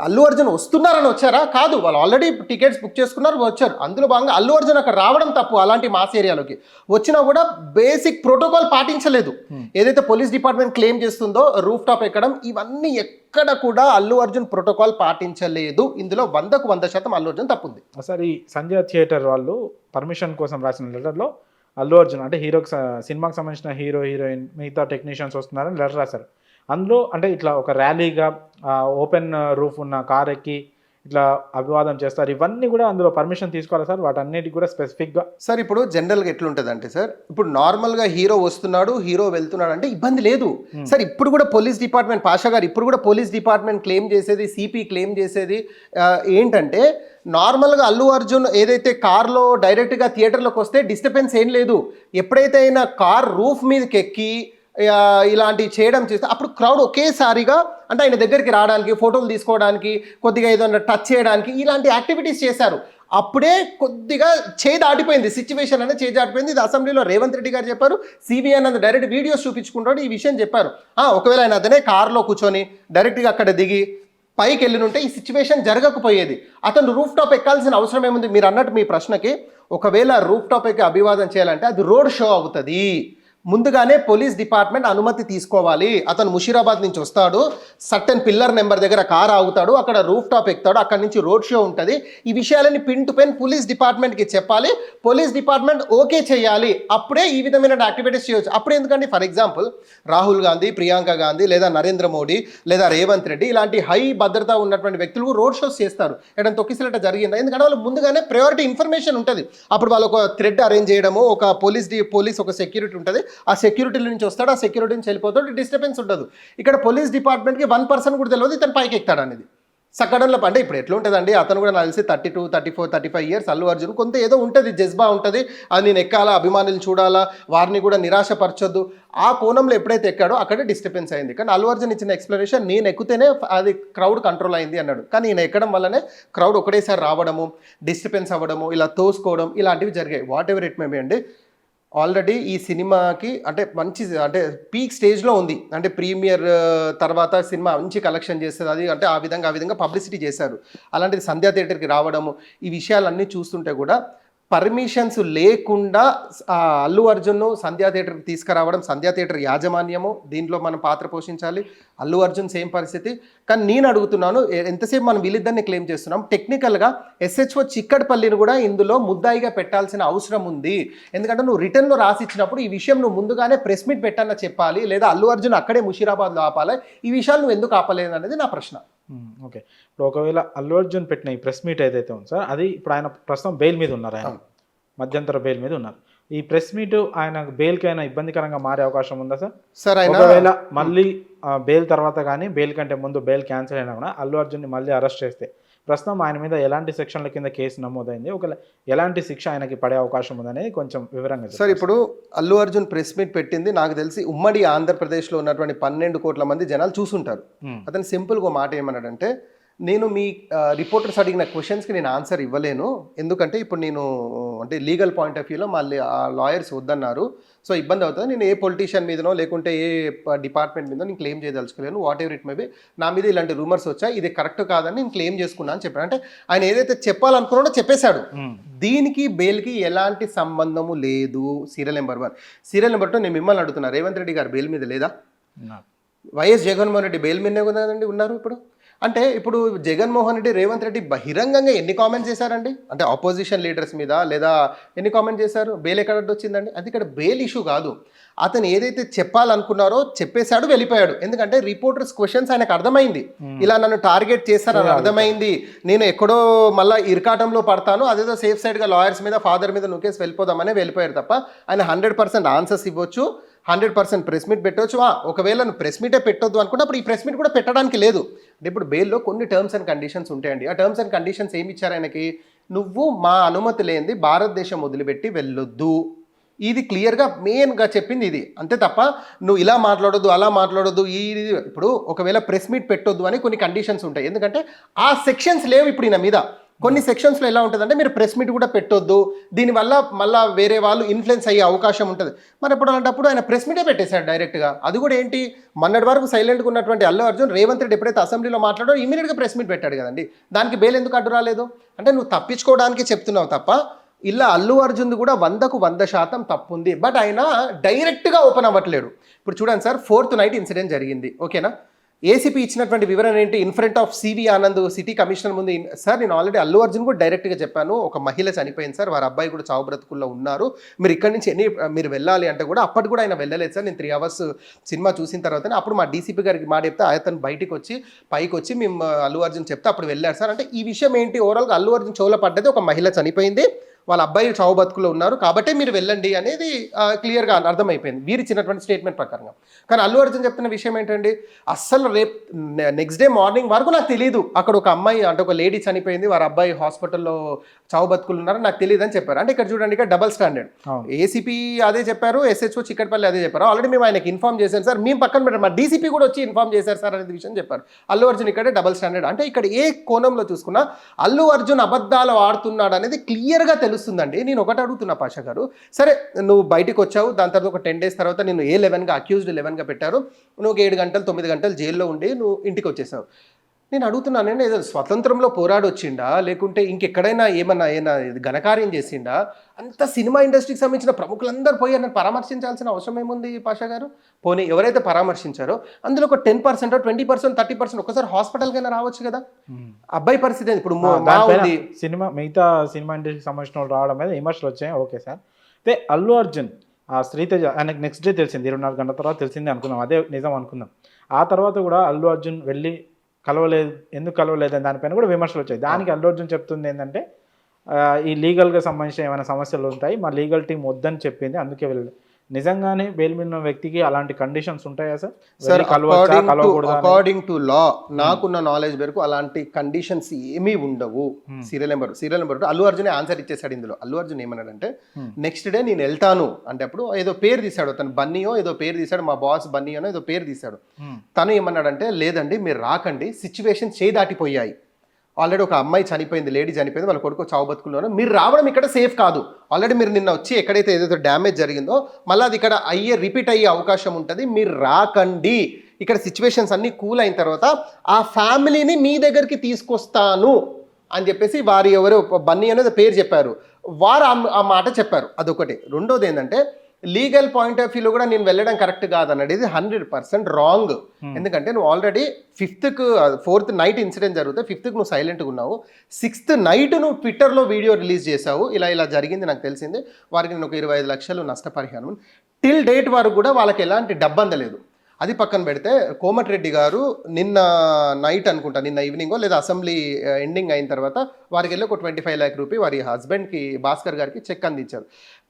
అల్లు అర్జున్ వస్తున్నారని వచ్చారా? కాదు, వాళ్ళు ఆల్రెడీ టికెట్స్ బుక్ చేసుకున్నారు, వచ్చారు. అందులో భాగంగా అల్లు అర్జున్ అక్కడ రావడం తప్పు. అలాంటి మాస్ ఏరియాలోకి వచ్చినా కూడా బేసిక్ ప్రోటోకాల్ పాటించలేదు. ఏదైతే పోలీస్ డిపార్ట్మెంట్ క్లెయిమ్ చేస్తుందో రూఫ్ టాప్ ఎక్కడం, ఇవన్నీ ఎక్కడ కూడా అల్లు అర్జున్ ప్రోటోకాల్ పాటించలేదు. ఇందులో 100కు 100% అల్లు అర్జున్ తప్పుంది. సార్, ఈ సంజయ్ థియేటర్ వాళ్ళు పర్మిషన్ కోసం రాసిన లెటర్లో అల్లు అర్జున్ అంటే సినిమాకి సంబంధించిన హీరో, హీరోయిన్, మిగతా టెక్నీషియన్స్ వస్తున్నారని లెటర్ రాశారు. అందులో అంటే ఇట్లా ఒక ర్యాలీగా ఓపెన్ రూఫ్ ఉన్న కార్ ఎక్కి ఇట్లా అభివాదం చేస్తారు, ఇవన్నీ కూడా అందులో పర్మిషన్ తీసుకోవాలి సార్? వాటన్నిటికి కూడా స్పెసిఫిక్గా సార్ ఇప్పుడు జనరల్గా ఎట్లుంటుంది అంటే సార్, ఇప్పుడు నార్మల్గా హీరో వస్తున్నాడు, హీరో వెళ్తున్నాడు అంటే ఇబ్బంది లేదు సార్. ఇప్పుడు కూడా పోలీస్ డిపార్ట్మెంట్, పాషా గారు, ఇప్పుడు కూడా పోలీస్ డిపార్ట్మెంట్ క్లెయిమ్ చేసేది, సిపి క్లెయిమ్ చేసేది ఏంటంటే, నార్మల్గా అల్లు అర్జున్ ఏదైతే కార్లో డైరెక్ట్గా థియేటర్లోకి వస్తే డిస్టర్బెన్స్ ఏం లేదు. ఎప్పుడైతే అయినా కార్ రూఫ్ మీదకి ఎక్కి ఇలాంటివి చేయడం చేస్తే అప్పుడు క్రౌడ్ ఒకేసారిగా అంటే ఆయన దగ్గరికి రావడానికి, ఫోటోలు తీసుకోవడానికి, కొద్దిగా ఏదైనా టచ్ చేయడానికి ఇలాంటి యాక్టివిటీస్ చేశారు. అప్పుడే కొద్దిగా చేయి దాటిపోయింది, సిచ్యువేషన్ అనేది చేయి దాటిపోయింది. ఇది అసెంబ్లీలో రేవంత్ రెడ్డి గారు చెప్పారు, సిబిఐ అన్నది డైరెక్ట్ వీడియోస్ చూపించుకుంటాడు ఈ విషయం చెప్పారు. ఒకవేళ ఆయన అతనే కార్లో కూర్చొని డైరెక్ట్గా అక్కడ దిగి పైకి వెళ్ళినుంటే ఈ సిచ్యువేషన్ జరగకపోయేది. అతను రూఫ్ టాప్ ఎక్కాల్సిన అవసరం ఏముంది? మీరు అన్నట్టు మీ ప్రశ్నకి, ఒకవేళ రూఫ్ టాప్ ఎక్కి అభివాదం చేయాలంటే అది రోడ్ షో అవుతుంది. ముందుగానే పోలీస్ డిపార్ట్మెంట్ అనుమతి తీసుకోవాలి. అతను ముషీరాబాద్ నుంచి వస్తాడు, సర్టెన్ పిల్లర్ నెంబర్ దగ్గర కారు ఆగుతాడు, అక్కడ రూఫ్ టాప్ ఎక్కుతాడు, అక్కడి నుంచి రోడ్ షో ఉంటుంది. ఈ విషయాలని పిన్ టు పిన్ పోలీస్ డిపార్ట్మెంట్కి చెప్పాలి, పోలీస్ డిపార్ట్మెంట్ ఓకే చేయాలి. అప్పుడే ఈ విధమైన యాక్టివిటీస్ చేయవచ్చు. అప్పుడు ఎందుకంటే ఫర్ ఎగ్జాంపుల్ రాహుల్ గాంధీ, ప్రియాంక గాంధీ, లేదా నరేంద్ర మోడీ, లేదా రేవంత్ రెడ్డి ఇలాంటి హై భద్రత ఉన్నటువంటి వ్యక్తులు రోడ్ షోస్ చేస్తారు. ఎక్కడ తొక్కిసలట జరిగిందా? ఎందుకంటే వాళ్ళు ముందుగానే ప్రయారిటీ ఇన్ఫర్మేషన్ ఉంటుంది. అప్పుడు వాళ్ళు ఒక థ్రెడ్ అరేంజ్ చేయడము, ఒక పోలీస్ ఒక సెక్యూరిటీ ఉంటుంది, ఆ సెక్యూరిటీ నుంచి వస్తాడు, ఆ సెక్యూరిటీ నుంచి వెళ్ళిపోతాడు, డిస్టర్బెన్స్ ఉండదు. ఇక్కడ పోలీస్ డిపార్ట్మెంట్కి 1% కూడా తెలియదు ఇతను పైకి ఎక్కుతాడు అనేది. సక్కడంలో అంటే ఇప్పుడు ఎట్లా ఉంటుందండి, అతను కూడా నాకు తెలిసి 32, 34, 35 ఇయర్స్ అల్లు అర్జున్ కొంత ఏదో ఉంటుంది, జజ్బా ఉంటుంది, అది నేను ఎక్కాలా, అభిమానులు చూడాలా, వారిని కూడా నిరాశపరచొద్దు, ఆ కోణంలో ఎప్పుడైతే ఎక్కాడో అక్కడే డిస్టర్బెన్స్ అయింది. కానీ అల్లు అర్జున్ ఇచ్చిన ఎక్స్ప్లెనేషన్, నేను ఎక్కుతేనే అది క్రౌడ్ కంట్రోల్ అయింది అన్నాడు. కానీ ఈయన ఎక్కడం వల్లనే క్రౌడ్ ఒకటేసారి రావడము, డిస్టర్బెన్స్ అవ్వడము, ఇలా తోసుకోవడం ఇలాంటివి జరిగాయి. What ever it may B అండి. ఆల్రెడీ ఈ సినిమాకి అంటే మంచి అంటే పీక్ స్టేజ్లో ఉంది. అంటే ప్రీమియర్ తర్వాత సినిమా మంచి కలెక్షన్ చేస్తుంది, అది అంటే ఆ విధంగా పబ్లిసిటీ చేశారు. అలాంటిది సంధ్యా థియేటర్కి రావడము, ఈ విషయాలన్నీ చూస్తుంటే కూడా పర్మిషన్స్ లేకుండా అల్లు అర్జున్ను సంధ్యా థియేటర్కి తీసుకురావడం, సంధ్యా థియేటర్ యాజమాన్యము దీంట్లో మనం పాత్ర పోషించాలి. అల్లు అర్జున్ సేమ్ పరిస్థితి. కానీ నేను అడుగుతున్నాను, ఎంతసేపు మనం వీళ్ళిద్దరిని క్లెయిమ్ చేస్తున్నాం, టెక్నికల్గా ఎస్హెచ్ఓ చిక్కడపల్లిని కూడా ఇందులో ముద్దాయిగా పెట్టాల్సిన అవసరం ఉంది. ఎందుకంటే నువ్వు రిటర్న్లో రాసిచ్చినప్పుడు ఈ విషయం నువ్వు ముందుగానే ప్రెస్ మీట్ పెట్టాలని చెప్పాలి, లేదా అల్లు అర్జున్ అక్కడే ముషీరాబాద్లో ఆపాలి. ఈ విషయాలు నువ్వు ఎందుకు ఆపలేదు అనేది నా ప్రశ్న. ఓకే, ఇప్పుడు ఒకవేళ అల్లు అర్జున్ పెట్టిన ఈ ప్రెస్ మీట్ ఏదైతే ఉంది సార్, అది ఇప్పుడు ఆయన ప్రస్తుతం బెయిల్ మీద ఉన్నారు, ఆయన మధ్యంతర బెయిల్ మీద ఉన్నారు. ఈ ప్రెస్ మీట్ ఆయన బెయిల్కి అయినా ఇబ్బందికరంగా మారే అవకాశం ఉందా సార్? సార్ ఒకవేళ మళ్ళీ బెయిల్ తర్వాత కానీ బెయిల్ కంటే ముందు బెయిల్ క్యాన్సిల్ అయినా కూడా అల్లు అర్జున్ని మళ్ళీ అరెస్ట్ చేస్తే ప్రస్తుతం ఆయన మీద ఎలాంటి సెక్షన్ల కింద కేసు నమోదైంది, ఒకవేళ ఎలాంటి శిక్ష ఆయనకి పడే అవకాశం ఉందనేది కొంచెం వివరంగా సార్. ఇప్పుడు అల్లు అర్జున్ ప్రెస్ మీట్ పెట్టింది నాకు తెలిసి ఉమ్మడి ఆంధ్రప్రదేశ్లో ఉన్నటువంటి 12 కోట్ల మంది జనాలు చూసుంటారు. అతను సింపుల్గా మాట ఏమన్నాడంటే, నేను మీ రిపోర్టర్స్ అడిగిన క్వశ్చన్స్కి నేను ఆన్సర్ ఇవ్వలేను, ఎందుకంటే ఇప్పుడు నేను అంటే లీగల్ పాయింట్ ఆఫ్ వ్యూలో మళ్ళీ ఆ లాయర్స్ వద్దన్నారు, సో ఇబ్బంది అవుతుంది. నేను ఏ పొలిటీషియన్ మీదనో లేకుంటే ఏ డిపార్ట్మెంట్ మీదో నేను క్లెయిమ్ చేయదలుచుకోలేను, whatever it may be. నా మీద ఇలాంటి రూమర్స్ వచ్చాయి, ఇది కరెక్ట్ కాదని నేను క్లెయిమ్ చేసుకున్నాను అని చెప్పాను. అంటే ఆయన ఏదైతే చెప్పాలనుకున్నాడో చెప్పేశాడు. దీనికి బెయిల్కి ఎలాంటి సంబంధము లేదు. Serial number 1. సీరియల్ నెంబర్ 2, నేను మిమ్మల్ని అడుగుతున్నా, రేవంత్ రెడ్డి గారు బెయిల్ మీద లేదా? వైఎస్ జగన్మోహన్ రెడ్డి బెయిల్ మీదనే కదండి ఉన్నారు ఇప్పుడు. అంటే ఇప్పుడు జగన్మోహన్ రెడ్డి, రేవంత్ రెడ్డి బహిరంగంగా ఎన్ని కామెంట్స్ చేశారండి? అంటే ఆపోజిషన్ లీడర్స్ మీద లేదా ఎన్ని కామెంట్ చేశారు? బెయిల్ ఎక్కడ వచ్చిందండి? అది ఇక్కడ బెయిల్ ఇష్యూ కాదు. అతను ఏదైతే చెప్పాలనుకున్నారో చెప్పేశాడు, వెళ్ళిపోయాడు. ఎందుకంటే రిపోర్టర్స్ క్వశ్చన్స్ ఆయనకు అర్థమైంది, ఇలా నన్ను టార్గెట్ చేస్తారని అర్థమైంది, నేను ఎక్కడో మళ్ళీ ఇరకాటంలో పడతాను, అదేదో సేఫ్ సైడ్గా లాయర్స్ మీద, ఫాదర్ మీద నూకేసి వెళ్ళిపోదామనే వెళ్ళిపోయారు తప్ప ఆయన 100% ఆన్సర్స్ ఇవ్వచ్చు. 100% ప్రెస్ మీట్ పెట్టవచ్చు. ఒకవేళ నువ్వు ప్రెస్ మీటే పెట్టొద్దు అనుకున్నప్పుడు ఈ ప్రెస్ మీట్ కూడా పెట్టడానికి లేదు. అంటే ఇప్పుడు బెయిల్లో కొన్ని టర్మ్స్ అండ్ కండిషన్స్ ఉంటాయండి. ఆ టర్మ్స్ అండ్ కండిషన్స్ ఏమి ఇచ్చారు ఆయనకి, నువ్వు మా అనుమతి లేనిది భారతదేశం వదిలిపెట్టి వెళ్ళొద్దు, ఇది క్లియర్గా మెయిన్గా చెప్పింది ఇది. అంతే తప్ప నువ్వు ఇలా మాట్లాడొద్దు అలా మాట్లాడొద్దు ఇప్పుడు ఒకవేళ ప్రెస్ మీట్ పెట్టొద్దు అని కొన్ని కండిషన్స్ ఉంటాయి. ఎందుకంటే ఆ సెక్షన్స్ లేవు ఇప్పుడు ఈయన మీద. కొన్ని సెక్షన్స్లో ఎలా ఉంటుందంటే మీరు ప్రెస్ మీట్ కూడా పెట్టొద్దు, దీనివల్ల మళ్ళీ వేరే వాళ్ళు ఇన్ఫ్లుయెన్స్ అయ్యే అవకాశం ఉంటుంది. మరి ఎప్పుడు అలాంటప్పుడు ఆయన ప్రెస్ మీటే పెట్టేశాడు డైరెక్ట్గా. అది కూడా ఏంటి, మొన్నటి వరకు సైలెంట్గా ఉన్నటువంటి అల్లు అర్జున్ రేవంత్ రెడ్డి ఎప్పుడైతే అసెంబ్లీలో మాట్లాడో ఇమీడియట్గా ప్రెస్ మీట్ పెట్టాడు కదండి. దానికి బెయిల్ ఎందుకు అడ్డు రాలేదు అంటే నువ్వు తప్పించుకోవడానికి చెప్తున్నావు తప్ప ఇలా అల్లు అర్జున్ కూడా 100% తప్పుంది. బట్ ఆయన డైరెక్ట్గా ఓపెన్ అవ్వట్లేడు. ఇప్పుడు చూడండి సార్, 4th నైట్ ఇన్సిడెంట్ జరిగింది, ఓకేనా. ఏసీపీ ఇచ్చినటువంటి వివరణ ఏంటి, in front of CV Anand city commissioner ముందు, సార్ నేను ఆల్రెడీ అల్లు అర్జున్ కూడా డైరెక్ట్గా చెప్పాను, ఒక మహిళ చనిపోయింది సార్, వారి అబ్బాయి కూడా చావు బ్రతుకుల్లో ఉన్నారు, మీరు ఇక్కడి నుంచి మీరు వెళ్ళాలి అంటే కూడా అప్పటి కూడా ఆయన వెళ్ళలేదు సార్, నేను 3 hours సినిమా చూసిన తర్వాతనే అప్పుడు మా డీసీపీ గారికి మాట చెప్తే అతను బయటికి వచ్చి పైకి వచ్చి మేము అల్లు అర్జున్ చెప్తే అప్పుడు వెళ్ళారు సార్. అంటే ఈ విషయం ఏంటి, ఓవరాల్గా అల్లు అర్జున్ చెవులో పడ్డది, ఒక మహిళ చనిపోయింది, వాళ్ళ అబ్బాయి చావు బతుకులో ఉన్నారు కాబట్టి మీరు వెళ్ళండి అనేది క్లియర్గా అర్థమైపోయింది వీరు ఇచ్చినటువంటి స్టేట్మెంట్ ప్రకారంగా. కానీ అల్లు అర్జున్ చెప్తున్న విషయం ఏంటండి, అస్సలు రేపు నెక్స్ట్ డే మార్నింగ్ వరకు నాకు తెలియదు అక్కడ ఒక అమ్మాయి అంటే ఒక లేడీ చనిపోయింది, వారి అబ్బాయి హాస్పిటల్లో చావు బతుకులు ఉన్నారు, నాకు తెలియదు అని చెప్పారు. అంటే ఇక్కడ చూడండి, ఇక్కడ డబల్ స్టాండర్డ్. ఏసీపీ అదే చెప్పారు, ఎస్హెచ్ఓ చిక్కటపల్లి అదే చెప్పారు. ఆల్రెడీ మేము ఆయనకి ఇన్ఫార్మ్ చేశాను సార్, మేము పక్కన పెట్టారు, మా డీసీపీ కూడా వచ్చి ఇన్ఫార్మ్ చేశారు సార్ అనేది విషయం చెప్పారు. అల్లు అర్జున్ ఇక్కడే డబల్ స్టాండర్డ్. అంటే ఇక్కడ ఏ కోణంలో చూసుకున్నా అల్లు అర్జున్ అబద్ధాలు ఆడుతున్నాడు అనేది క్లియర్గా తెలుస్తుందండి. నేను ఒకటి అడుగుతున్నా పాషా గారు, సరే నువ్వు బయటకు వచ్చావు, దాని తర్వాత ఒక 10 days తర్వాత నేను A11గా అక్యూజ్డ్ 11గా పెట్టారు, నువ్వు 7 గంటలు 9 గంటలు జైల్లో ఉండి నువ్వు ఇంటికి వచ్చేసావు. నేను అడుగుతున్నాను, ఏదో స్వతంత్రంలో పోరాడి వచ్చిండా లేకుంటే ఇంకెక్కడైనా ఏమన్నా ఘనకార్యం చేసిండా? అంత సినిమా ఇండస్ట్రీకి సంబంధించిన ప్రముఖులందరూ పోయి అన్నది పరామర్శించాల్సిన అవసరం ఏముంది పాషా గారు? పోనీ ఎవరైతే పరామర్శించారో అందులో ఒక 10%, 20%, 30% ఒకసారి హాస్పిటల్కైనా రావచ్చు కదా. అబ్బాయి పరిస్థితి ఇప్పుడు మిగతా సినిమా ఇండస్ట్రీకి సంబంధించిన వాళ్ళు రావడం మీద విమర్శలు వచ్చాయి, ఓకే సార్. అయితే అల్లు అర్జున్ ఆ శ్రీతేజ ఆయనకు నెక్స్ట్ డే తెలిసింది, 24 గంటల తర్వాత తెలిసింది అనుకున్నాం, అదే నిజం అనుకుందాం. ఆ తర్వాత కూడా అల్లు అర్జున్ వెళ్ళి కలవలేదు, ఎందుకు కలవలేదు అని దానిపైన కూడా విమర్శలు వచ్చాయి. దానికి అల్లు అర్జున్ చెప్తుంది ఏంటంటే ఈ లీగల్గా సంబంధించిన ఏమైనా సమస్యలు ఉంటాయి, మా లీగల్ టీం వద్దని చెప్పింది, అందుకే వెళ్ళలేదు. నిజంగానే బెయిల్ మీద వ్యక్తికి అలాంటి కండిషన్స్ ఉంటాయా సార్? సార్ అకార్డింగ్ టు లా నాకున్న నాలెడ్జ్ వరకు అలాంటి కండిషన్స్ ఏమీ ఉండవు. Serial number 2 Allu Arjun answer ఇచ్చేసాడు ఇందులో. అల్లు అర్జున్ ఏమన్నాడంటే నెక్స్ట్ డే నేను వెళ్తాను అంటే అప్పుడు ఏదో పేరు తీశాడు, తను బన్నీయో ఏదో పేరు తీశాడు, మా బాస్ బన్నీయోనో ఏదో పేరు తీశాడు. తను ఏమన్నాడంటే లేదండి మీరు రాకండి, సిచ్యువేషన్ చేయి దాటిపోయాయి, ఆల్రెడీ ఒక అమ్మాయి చనిపోయింది, లేడీ చనిపోయింది, వాళ్ళ కొడుకు చావు బతుకుల్లో, మీరు రావడం ఇక్కడ సేఫ్ కాదు, ఆల్రెడీ మీరు నిన్న వచ్చి ఎక్కడైతే ఏదైతే డ్యామేజ్ జరిగిందో మళ్ళీ అది ఇక్కడ రిపీట్ అయ్యే అవకాశం ఉంటుంది, మీరు రాకండి, ఇక్కడ సిచ్యువేషన్స్ అన్నీ కూల్ అయిన తర్వాత ఆ ఫ్యామిలీని మీ దగ్గరికి తీసుకొస్తాను అని చెప్పేసి వారి ఎవరు బన్నీ అనేది పేరు చెప్పారు, వారు ఆ మాట చెప్పారు. అదొకటి. రెండోది ఏంటంటే లీగల్ పాయింట్ ఆఫ్ వ్యూలో కూడా నేను వెళ్ళడం కరెక్ట్ కాదన్నది 100% రాంగ్. ఎందుకంటే నువ్వు ఆల్రెడీ 4th నైట్ ఇన్సిడెంట్ జరిగితే 5th నువ్వు సైలెంట్గా ఉన్నావు, 6th నైట్ నువ్వు ట్విట్టర్లో వీడియో రిలీజ్ చేసావు, ఇలా జరిగింది నాకు తెలిసింది, వారికి నేను ఒక 25 లక్షలు నష్టపరిహారం, టిల్ డేట్ వరకు కూడా వాళ్ళకి ఎలాంటి డబ్బు అందలేదు. అది పక్కన పెడితే కోమటిరెడ్డి గారు నిన్న నైట్ అనుకుంటా, నిన్న ఈవినింగో లేదా అసెంబ్లీ ఎండింగ్ అయిన తర్వాత వారికి వెళ్ళి ఒక 25 lakh రూపీ వారి హస్బెండ్కి భాస్కర్ గారికి చెక్ అందించారు.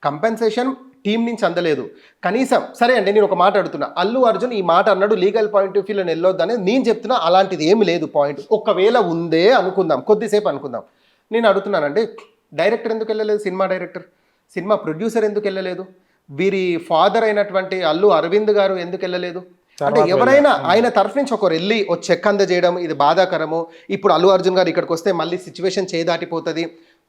కంపెన్సేషన్ టీం నుంచి అందలేదు కనీసం. సరే అండి, నేను ఒక మాట అడుగుతున్నా, అల్లు అర్జున్ ఈ మాట అన్నాడు లీగల్ పాయింట్ ఆఫ్ వ్యూలో వెళ్ళొద్దని నేను చెప్తున్నా, అలాంటిది ఏమి లేదు పాయింట్. ఒకవేళ ఉందే అనుకుందాం, కొద్దిసేపు అనుకుందాం, నేను అడుగుతున్నానండి డైరెక్టర్ ఎందుకు వెళ్ళలేదు, సినిమా డైరెక్టర్, సినిమా ప్రొడ్యూసర్ ఎందుకు వెళ్ళలేదు, వీరి ఫాదర్ అయినటువంటి అల్లు అరవింద్ గారు ఎందుకు వెళ్ళలేదు? అంటే ఎవరైనా ఆయన తరఫు నుంచి ఒకరు వెళ్ళి ఒక చెక్ అందజేయడం ఇది బాధాకరము. ఇప్పుడు అల్లు అర్జున్ గారు ఇక్కడికి వస్తే మళ్ళీ సిచ్యువేషన్ చేదాటిపోతుంది,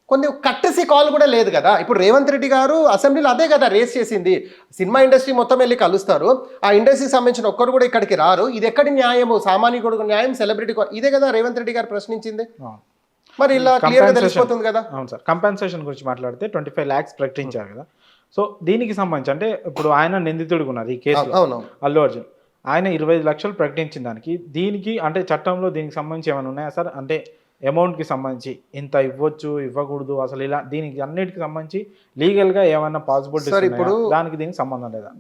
కొన్ని కట్టసి కాల్ కూడా లేదు కదా. ఇప్పుడు రేవంత్ రెడ్డి గారు అసెంబ్లీలో అదే కదా రేస్ చేసింది, సినిమా ఇండస్ట్రీ మొత్తం వెళ్ళి కలుస్తారు, ఆ ఇండస్ట్రీకి సంబంధించిన ఒక్కరు కూడా ఇక్కడికి రారు, ఇది ఎక్కడి న్యాయము, సామాన్యుడు న్యాయం, సెలబ్రిటీ ఇదే కదా రేవంత్ రెడ్డి గారు ప్రశ్నించింది. మరి ఇలా క్లియర్గా తెలిసిపోతుంది కదా. అవును సార్, కంపెన్సేషన్ గురించి మాట్లాడితే 25 lakhs ప్రకటించారు కదా. సో దీనికి సంబంధించి అంటే ఇప్పుడు ఆయన నిందితుడిగా ఉన్నారు ఈ కేసులో, అల్లు అర్జున్, ఆయన 25 లక్షలు ప్రకటించిన దీనికి అంటే చట్టంలో దీనికి సంబంధించి ఏమైనా ఉన్నాయా సార్? అంటే అమౌంట్కి సంబంధించి ఇంత ఇవ్వచ్చు ఇవ్వకూడదు అసలు ఇలా దీనికి అన్నిటికి సంబంధించి లీగల్గా ఏమైనా పాసిబిలిటీ ఇప్పుడు దానికి దీనికి సంబంధం లేదా?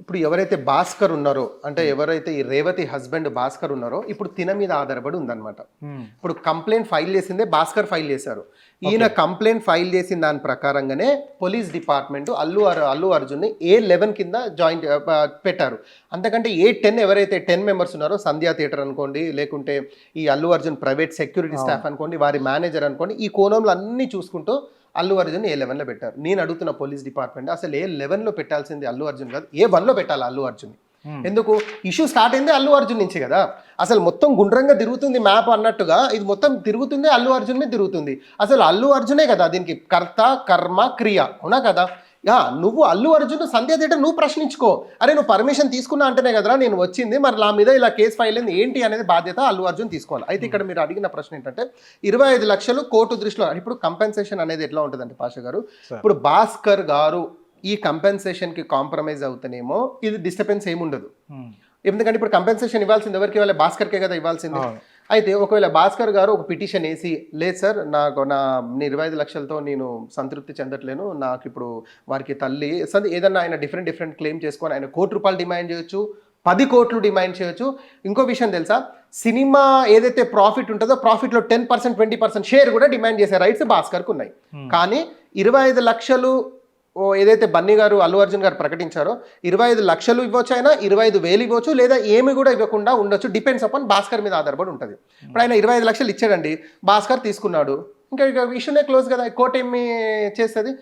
ఇప్పుడు ఎవరైతే భాస్కర్ ఉన్నారో అంటే ఎవరైతే ఈ రేవతి హస్బెండ్ భాస్కర్ ఉన్నారో ఇప్పుడు తిన మీద ఆధారపడి ఉందన్నమాట. ఇప్పుడు కంప్లైంట్ ఫైల్ చేసిందే భాస్కర్ ఫైల్ చేశారు. ఈయన కంప్లైంట్ ఫైల్ చేసిన దాని ప్రకారంగానే పోలీస్ డిపార్ట్మెంట్ అల్లు అర్జున్ని A11 కింద జాయిన్ పెట్టారు. అంతకంటే A10 ఎవరైతే 10 మెంబర్స్ ఉన్నారో సంధ్యా థియేటర్ అనుకోండి, లేకుంటే ఈ Allu Arjun private security staff అనుకోండి, వారి మేనేజర్ అనుకోండి, ఈ కోణంలో అన్ని చూసుకుంటూ అల్లు అర్జున్ A11లో పెట్టారు. నేను అడుగుతున్న పోలీస్ డిపార్ట్మెంట్ అసలు A11లో పెట్టాల్సింది అల్లు అర్జున్ కాదు, A1లో పెట్టాలి అల్లు అర్జున్. ఎందుకు ఇష్యూ స్టార్ట్ అయింది అల్లు అర్జున్ నుంచి కదా. అసలు మొత్తం గుండ్రంగా తిరుగుతుంది మ్యాప్ అన్నట్టుగా ఇది మొత్తం తిరుగుతుంది అల్లు అర్జున్ మీద తిరుగుతుంది. అసలు అల్లు అర్జునే కదా దీనికి కర్త కర్మ క్రియ, అవునా కదా. నువ్వు అల్లు అర్జున్ సంధ్య థియేటర్ నువ్వు ప్రశ్నించుకో. అరే నువ్వు పర్మిషన్ తీసుకున్నా అంటేనే కదరా నేను వచ్చింది, మరి నా మీద ఇలా కేసు ఫైల్ అయింది ఏంటి అనేది బాధ్యత అల్లు అర్జున్ తీసుకోవాలి. అయితే ఇక్కడ మీరు అడిగిన ప్రశ్న ఏంటంటే 25 లక్షలు కోర్టు దృష్టిలో ఇప్పుడు కంపెన్సేషన్ అనేది ఎట్లా ఉంటుందంటే పాషా గారు, ఇప్పుడు భాస్కర్ గారు ఈ కంపెన్సేషన్కి కాంప్రమైజ్ అవుతానేమో ఇది డిస్టర్బెన్స్ ఏముండదు. ఎందుకంటే ఇప్పుడు కంపెన్సేషన్ ఇవ్వాల్సింది ఎవరికి ఇవ్వాలి, భాస్కర్కే కదా ఇవ్వాల్సింది. అయితే ఒకవేళ భాస్కర్ గారు ఒక పిటిషన్ వేసి లేదు సార్ నా 25 లక్షలతో నేను సంతృప్తి చెందట్లేను, నాకు ఇప్పుడు వారికి తల్లి ఏదన్నా ఆయన డిఫరెంట్ క్లెయిమ్ చేసుకొని ఆయన ₹1 డిమాండ్ చేయొచ్చు, 10 కోట్లు డిమాండ్ చేయొచ్చు. ఇంకో విషయం తెలుసా, సినిమా ఏదైతే ప్రాఫిట్ ఉంటుందో ప్రాఫిట్లో 10% 20% షేర్ కూడా డిమాండ్ చేసే రైట్స్ భాస్కర్కు ఉన్నాయి. కానీ 25 లక్షలు ఏదైతే బన్నీ గారు అల్లు అర్జున్ గారు ప్రకటించారో 25 లక్షలు ఇవ్వచ్చు, అయినా 25,000 ఇవ్వచ్చు, లేదా ఏమి కూడా ఇవ్వకుండా ఉండొచ్చు. డిపెండ్స్ అపాన్ భాస్కర్ మీద ఆధారపడి ఉంటుంది. ఇప్పుడు ఆయన 25 లక్షలు ఇచ్చాడండి, భాస్కర్ తీసుకున్నాడు, ఇంకా ఇష్యూనే క్లోజ్ కదా. కోర్టు ఏమి చేస్తుంది,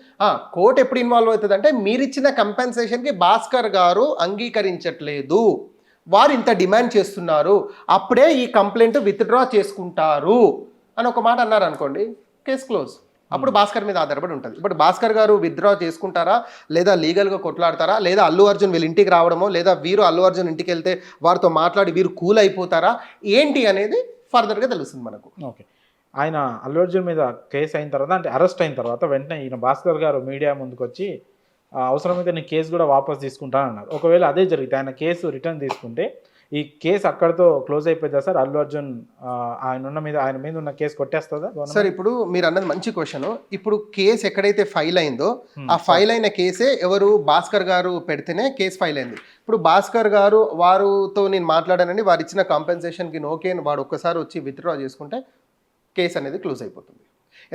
కోర్టు ఎప్పుడు ఇన్వాల్వ్ అవుతుంది అంటే మీరు ఇచ్చిన కంపెన్సేషన్కి భాస్కర్ గారు అంగీకరించట్లేదు, వారు ఇంత డిమాండ్ చేస్తున్నారు, అప్పుడే ఈ కంప్లైంట్ విత్డ్రా చేసుకుంటారు అని ఒక మాట అన్నారు అనుకోండి, కేసు క్లోజ్. అప్పుడు భాస్కర్ మీద ఆధారపడి ఉంటుంది. ఇప్పుడు భాస్కర్ గారు విత్డ్రా చేసుకుంటారా, లేదా లీగల్గా కొట్లాడతారా, లేదా అల్లు అర్జున్ వీళ్ళ ఇంటికి రావడమో, లేదా వీరు అల్లు అర్జున్ ఇంటికి వెళ్తే వారితో మాట్లాడి వీరు కూల్ అయిపోతారా ఏంటి అనేది ఫర్దర్గా తెలుస్తుంది మనకు. ఓకే, ఆయన అల్లు అర్జున్ మీద కేసు అయిన తర్వాత అంటే అరెస్ట్ అయిన తర్వాత వెంటనే ఈయన భాస్కర్ గారు మీడియా ముందుకు వచ్చి అవసరమైతే నేను కేసు కూడా వాపస్ తీసుకుంటానన్నారు. ఒకవేళ అదే జరిగితే ఆయన కేసు రిటర్న్ తీసుకుంటే ఈ కేసు అక్కడితో క్లోజ్ అయిపోతుందా సార్? అల్లు అర్జున్ ఆయన మీద ఉన్న కేసు కొట్టేస్తుందా సార్? ఇప్పుడు మీరు అన్నది మంచి క్వశ్చన్. ఇప్పుడు కేసు ఎక్కడైతే ఫైల్ అయిందో ఆ ఫైల్ అయిన కేసే ఎవరు భాస్కర్ గారు పెడితేనే కేసు ఫైల్ అయింది. ఇప్పుడు భాస్కర్ గారు వారితో నేను మాట్లాడానండి, వారు ఇచ్చిన కాంపెన్సేషన్కి ఓకే అని వాడు ఒక్కసారి వచ్చి విత్డ్రా చేసుకుంటే కేసు అనేది క్లోజ్ అయిపోతుంది.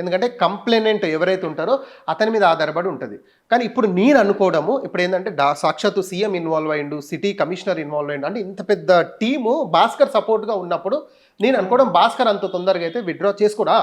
ఎందుకంటే కంప్లైనెంట్ ఎవరైతే ఉంటారో అతని మీద ఆధారపడి ఉంటుంది. కానీ ఇప్పుడు నేను అనుకోవడము ఇప్పుడు ఏంటంటే సాక్షాత్తు సీఎం ఇన్వాల్వ్ అయ్యిండు, సిటీ కమిషనర్ ఇన్వాల్వ్ అయ్యిండు, అంటే ఇంత పెద్ద టీము భాస్కర్ సపోర్ట్గా ఉన్నప్పుడు నేను అనుకోవడం భాస్కర్ అంత తొందరగా అయితే విత్డ్రా చేసుకోడా.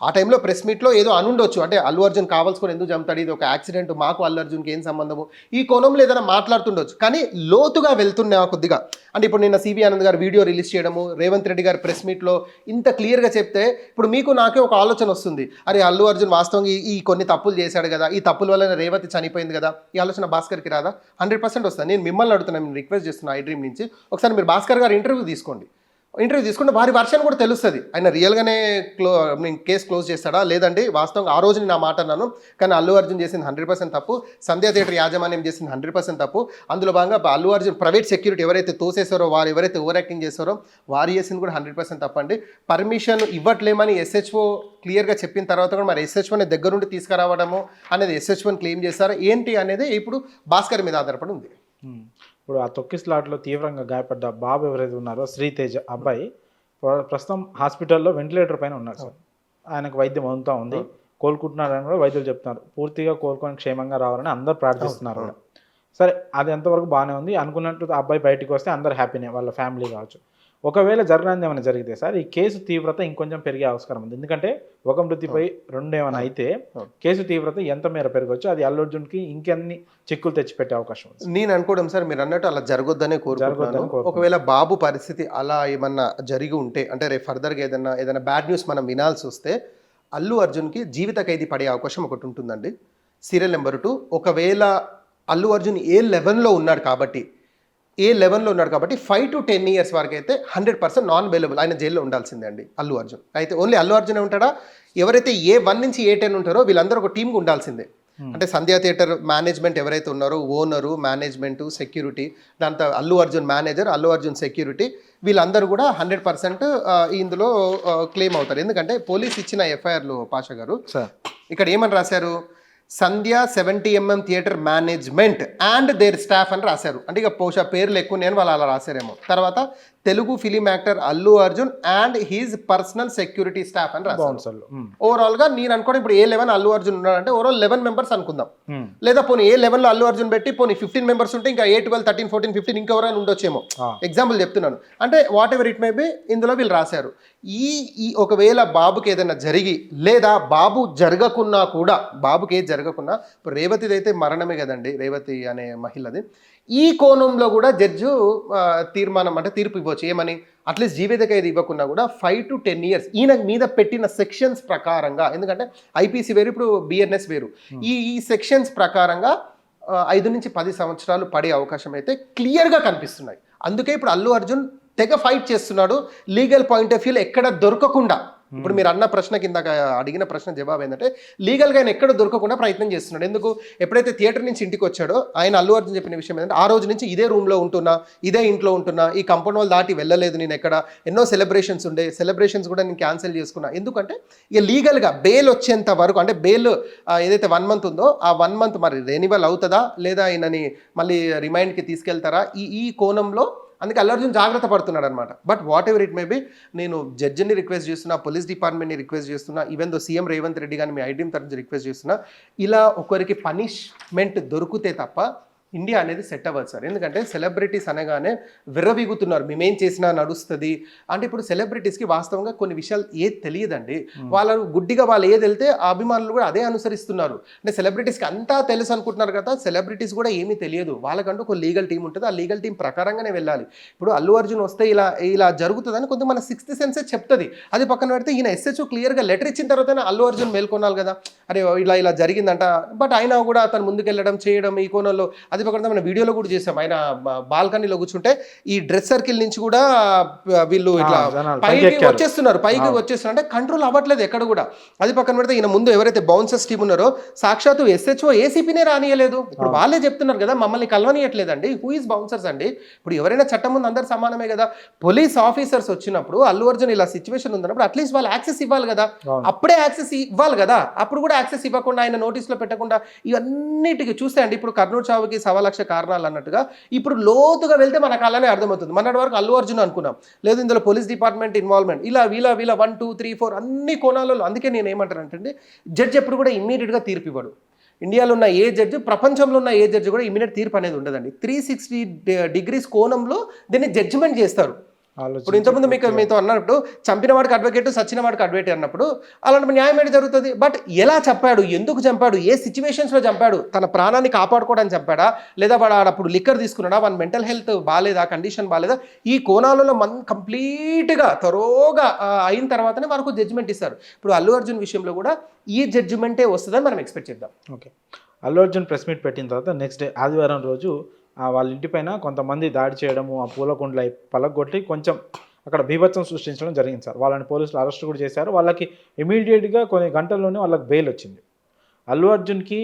ఆ టైంలో ప్రెస్ మీట్లో ఏదో అనుండొచ్చు, అంటే అల్లు అర్జున్ కావాల్సుకొని ఎందుకు చంపుతాడు, ఇది ఒక యాక్సిడెంట్, మాకు అల్లు అర్జున్కి ఏం సంబంధము, ఈ కోణంలో ఏదైనా మాట్లాడుతుండొచ్చు. కానీ లోతుగా వెళ్తున్నా కొద్దిగా, అంటే ఇప్పుడు నిన్న సివి ఆనంద్ గారు వీడియో రిలీజ్ చేయడము, రేవంత్ రెడ్డి గారు ప్రెస్ మీట్లో ఇంత క్లియర్గా చెప్తే ఇప్పుడు మీకు నాకే ఒక ఆలోచన వస్తుంది, అరే అల్లు అర్జున్ వాస్తవంగా ఈ కొన్ని తప్పులు చేశాడు కదా, ఈ తప్పుల వల్ల రేవతి చనిపోయింది కదా, ఈ ఆలోచన భాస్కర్కి రాదా? 100% వస్తుంది. నేను మిమ్మల్ని అడుగుతున్నాను, నేను రిక్వెస్ట్ చేస్తున్నా ఐ డ్రీమ్ నుంచి ఒకసారి మీరు భాస్కర్ గారు ఇంటర్వ్యూ తీసుకుంటే వారి వర్షన్ కూడా తెలుస్తుంది. ఆయన రియల్గానే కేసు క్లోజ్ చేస్తాడా లేదండి వాస్తవంగా ఆ రోజు నేను ఆ మాట అన్నాను, కానీ అల్లు అర్జున్ చేసింది 100% తప్పు, సంధ్యా థియేటర్ యాజమాన్యం చేసింది 100% తప్పు, అందులో భాగంగా అల్లు అర్జున్ ప్రైవేట్ సెక్యూరిటీ ఎవరైతే తోసేసారో వారు ఎవరైతే ఓవర్ యాక్టింగ్ చేస్తారో వారు చేసింది కూడా 100% తప్పండి. పర్మిషన్ ఇవ్వట్లేమని SHO క్లియర్గా చెప్పిన తర్వాత కూడా మరి SHOని దగ్గరుండి తీసుకురావడము అనేది SHOని క్లెయిమ్ చేస్తారా ఏంటి అనేది ఇప్పుడు భాస్కర్ మీద ఆధారపడి ఉంది. ఇప్పుడు ఆ తొక్కిస్లాట్లో తీవ్రంగా గాయపడ్డ బాబు ఎవరైతే ఉన్నారో శ్రీతేజ్ అబ్బాయి ప్రస్తుతం హాస్పిటల్లో వెంటిలేటర్ పైన ఉన్నారు సార్. ఆయనకు వైద్యం అందుతూ ఉంది, కోలుకుంటున్నారని కూడా వైద్యులు చెప్తున్నారు. పూర్తిగా కోలుకొని క్షేమంగా రావాలని అందరూ ప్రార్థిస్తున్నారు. సరే, అది ఎంతవరకు బాగానే ఉంది. అనుకున్నట్టు అబ్బాయి బయటికి వస్తే అందరు హ్యాపీనే, వాళ్ళ ఫ్యామిలీ కావచ్చు. ఒకవేళ జరగనిది ఏమైనా జరిగితే సార్ ఈ కేసు తీవ్రత ఇంకొంచెం పెరిగే అవసరం ఉంది. ఎందుకంటే ఒక మృతిపై 2 ఏమైనా అయితే కేసు తీవ్రత ఎంత మేర పెరగవచ్చు, అది అల్లు అర్జున్కి ఇంకెన్ని చిక్కులు తెచ్చిపెట్టే అవకాశం ఉంది. నేను అనుకోవడం సార్ మీరు అన్నట్టు అలా జరగొద్దనే కోరుకుంటున్నాను. ఒకవేళ బాబు పరిస్థితి అలా ఏమన్నా జరిగి ఉంటే, అంటే రేపు ఫర్దర్గా ఏదైనా బ్యాడ్ న్యూస్ మనం వినాల్సి వస్తే అల్లు అర్జున్కి జీవిత ఖైదీ పడే అవకాశం ఒకటి ఉంటుందండి. సీరియల్ నెంబర్ 2, ఒకవేళ అల్లు అర్జున్ A11లో ఉన్నాడు కాబట్టి 5 to 10 years వరకు అయితే 100% నాన్ బెయిలబుల్, ఆయన జైల్లో ఉండాల్సిందే అండి అల్లు అర్జున్. అయితే ఓన్లీ అల్లు అర్జున్ ఉంటాడా, ఎవరైతే A1 నుంచి A10 ఉంటారో వీళ్ళందరూ ఒక టీంకి ఉండాల్సిందే. అంటే సంధ్యా థియేటర్ మేనేజ్మెంట్ ఎవరైతే ఉన్నారో, ఓనరు, మేనేజ్మెంటు, సెక్యూరిటీ, దాంతో అల్లు అర్జున్ మేనేజర్, అల్లు అర్జున్ సెక్యూరిటీ, వీళ్ళందరూ కూడా 100% ఇందులో క్లెయిమ్ అవుతారు. ఎందుకంటే పోలీస్ ఇచ్చిన FIRలో పాషా గారు ఇక్కడ ఏమని రాశారు, Sandhya 70mm theatre management and their staff అని రాశారు. అంటే ఇక బహుశా పేర్లు ఎక్కువ నేను వాళ్ళు అలా రాశారేమో. తర్వాత Telugu film actor Allu Arjun and his personal security staff అని రాశారు. బౌన్సర్లు. ఓవరాల్ గా నేను అనుకోవడం ఇప్పుడు A11 అల్లు అర్జున్ ఉన్నాడంటే ఓవరాల్ 11 మెంబర్స్ అనుకుందాం. లేదా పోనీ A11 లో అల్లు అర్జున్ పెట్టి పోనీ 15 మెంబర్స్ ఉంటే ఇంకా A12, 13, 14, 15 ఇంకెవరైనా ఉండొచ్చేమో. ఎగ్జాంపుల్ చెప్తున్నాను. అంటే what ever it may B ఇందులో వీళ్ళు రాశారు. ఈ ఒకవేళ బాబుకి ఏదైనా జరిగి లేదా బాబు జరగకున్నా కూడా, బాబుకి ఏది జరగకున్నా, ఇప్పుడు రేవతిది అయితే మరణమే కదండి, రేవతి అనే మహిళది. ఈ కోణంలో కూడా జడ్జు తీర్మానం అంటే తీర్పు ఇవ్వచ్చు. ఏమని? అట్లీస్ట్ జీవిత ఖైదు ఇవ్వకున్నా కూడా 5 to 10 years ఈయన మీద పెట్టిన సెక్షన్స్ ప్రకారంగా, ఎందుకంటే ఐపీసీ వేరు, ఇప్పుడు బిఎన్ఎస్ వేరు, ఈ సెక్షన్స్ ప్రకారంగా 5 నుంచి 10 సంవత్సరాలు పడే అవకాశం అయితే క్లియర్గా కనిపిస్తున్నాయి. అందుకే ఇప్పుడు అల్లు అర్జున్ తెగ ఫైట్ చేస్తున్నాడు లీగల్ పాయింట్ ఆఫ్ వ్యూలో ఎక్కడ దొరకకుండా. ఇప్పుడు మీరు అన్న ప్రశ్న కింద అడిగిన ప్రశ్న జవాబు ఏంటంటే లీగల్గా ఆయన ఎక్కడ దొరకకుండా ప్రయత్నం చేస్తున్నాడు. ఎందుకు? ఎప్పుడైతే థియేటర్ నుంచి ఇంటికి వచ్చాడో ఆయన అల్లు అర్జున్ చెప్పిన విషయం ఏంటంటే ఆ రోజు నుంచి ఇదే రూమ్లో ఉంటున్నా, ఇదే ఇంట్లో ఉంటున్నా, ఈ కంపౌండ్ వాల్ దాటి వెళ్ళలేదు, నేను ఎక్కడ ఎన్నో సెలబ్రేషన్స్ ఉండే, సెలబ్రేషన్స్ కూడా నేను క్యాన్సిల్ చేసుకున్నా. ఎందుకంటే ఇక లీగల్గా బెయిల్ వచ్చేంత వరకు, అంటే బెయిల్ ఏదైతే 1 month ఉందో ఆ 1 month మరి రెన్యువల్ అవుతుందా లేదా ఆయనని మళ్ళీ రిమైండ్కి తీసుకెళ్తారా, ఈ కోణంలో అందుకే అల్లు అర్జున్ జాగ్రత్త పడుతున్నాడు అనమాట. But what ever it may B, నేను జడ్జిని రిక్వెస్ట్ చేస్తున్నా, పోలీస్ డిపార్ట్మెంట్ని రిక్వెస్ట్ చేస్తున్నా, even though CM Revanth Reddy కానీ మీ ఐటీఎం తరఫు రిక్వెస్ట్ చేస్తున్నా, ఇలా ఒకరికి పనిష్మెంట్ దొరికితే తప్ప ఇండియా అనేది సెట్ అవ్వదు సార్. ఎందుకంటే సెలబ్రిటీస్ అనగానే విర్రవీగుతున్నారు, మేమేం చేసినా నడుస్తుంది అంటే. ఇప్పుడు సెలబ్రిటీస్కి వాస్తవంగా కొన్ని విషయాలు ఏది తెలియదండి. వాళ్ళు గుడ్డిగా వాళ్ళు ఏది వెళ్తే ఆ అభిమానులు కూడా అదే అనుసరిస్తున్నారు. అంటే సెలబ్రిటీస్కి అంతా తెలుసు అనుకుంటున్నారు కదా, సెలబ్రిటీస్ కూడా ఏమీ తెలియదు. వాళ్ళకంటూ ఒక లీగల్ టీం ఉంటుంది, ఆ లీగల్ టీం ప్రకారంగానే వెళ్ళాలి. ఇప్పుడు అల్లు అర్జున్ వస్తే ఇలా జరుగుతుందని కొంచెం మన 6th sense చెప్తుంది. అది పక్కన పెడితే ఈయన SHO క్లియర్గా లెటర్ ఇచ్చిన తర్వాతనే అల్లు అర్జున్ మేల్కొనాలి కదా, అరే ఇలా జరిగిందంట. బట్ అయినా కూడా అతను ముందుకెళ్ళడం చేయడం ఈ కోణంలో, అది పక్కన మన వీడియోలో కూడా చేసాం. ఆయన బాల్కనీలో కూర్చుంటే ఈ డ్రెస్ సర్కిల్ నుంచి కూడా వీళ్ళు ఇట్లా పైకి వచ్చేస్తున్నారు అంటే కంట్రోల్ అవ్వట్లేదు ఎక్కడ కూడా. అది పక్కన పెడితే ఈయన ముందు ఎవరైతే బౌన్సర్స్ టీమ్ ఉన్నారో సాక్షాత్తు SHO ACPనే రానియలేదు. ఇప్పుడు వాళ్ళే చెప్తున్నారు కదా మమ్మల్ని కలవనియట్లేదండి. హూ ఈజ్ బౌన్సర్స్ అండి? ఇప్పుడు ఎవరైనా చట్టం ముందు అందరు సమానమే కదా. పోలీస్ ఆఫీసర్స్ వచ్చినప్పుడు అల్లు అర్జున్ ఇలా సిచ్యువేషన్ ఉందన్నప్పుడు అట్లీస్ట్ వాళ్ళు యాక్సెస్ ఇవ్వాలి కదా, అప్పుడే యాక్సెస్ ఇవ్వాలి కదా. అప్పుడు కూడా యాక్సెస్ ఇవ్వకుండా ఆయన నోటీస్లో పెట్టకుండా ఇవన్నిటికీ చూస్తే అండి, ఇప్పుడు కర్నూలు చావుకి 1,00,000 కారణాలు అన్నట్టుగా ఇప్పుడు లోతుగా వెళ్తే మనకు అలానే అర్థమవుతుంది. మొన్నటి వరకు అల్లు అర్జున్ అనుకున్నాం, లేదు ఇందులో పోలీస్ డిపార్ట్మెంట్ ఇన్వాల్వ్మెంట్, ఇలా 1, 2, 3, 4 అన్ని కోణాలలో. అందుకే నేను ఏమంటానంటే జడ్జి ఎప్పుడు కూడా ఇమ్మీడియట్గా తీర్పు ఇవ్వడు. ఇండియాలో ఉన్న ఏ జడ్జి, ప్రపంచంలో ఉన్న ఏ జడ్జి కూడా ఇమ్మీడియట్ తీర్పు అనేది ఉండదండి. 360 degrees కోణంలో దీన్ని జడ్జిమెంట్ చేస్తారు. ఇప్పుడు ఇంతకుముందు మీతో అన్నప్పుడు చంపిన వాడికి అడ్వకేట్, సచ్చిన వాడికి అడ్వకేట్ అన్నప్పుడు అలాంటి న్యాయం ఏంటి జరుగుతుంది. బట్ ఎలా చంపాడు, ఎందుకు చంపాడు, ఏ సిచ్యువేషన్స్లో చంపాడు, తన ప్రాణాన్ని కాపాడుకోవడానికి చంపాడా, లేదా వాడు అప్పుడు లిక్కర్ తీసుకున్నాడా, వాడి మెంటల్ హెల్త్ బాగాలేదా, కండిషన్ బాగాలేదా, ఈ కోణాలలో కంప్లీట్గా తరోగా అయిన తర్వాతనే మనకు జడ్జిమెంట్ ఇస్తారు. ఇప్పుడు అల్లు అర్జున్ విషయంలో కూడా ఈ జడ్జిమెంటే వస్తుందని మనం ఎక్స్పెక్ట్ చేద్దాం. Okay, Allu Arjun press meet పెట్టిన తర్వాత నెక్స్ట్ డే ఆదివారం రోజు వాళ్ళ ఇంటిపైన కొంతమంది దాడి చేయడము, ఆ పూలకుండలు పలగొట్టి కొంచెం అక్కడ బీభత్సం సృష్టించడం జరిగింది సార్. వాళ్ళని పోలీసులు అరెస్ట్ కూడా చేశారు. వాళ్ళకి ఇమీడియట్గా కొన్ని గంటల్లోనే వాళ్ళకి బెయిల్ వచ్చింది. అల్లు అర్జున్కి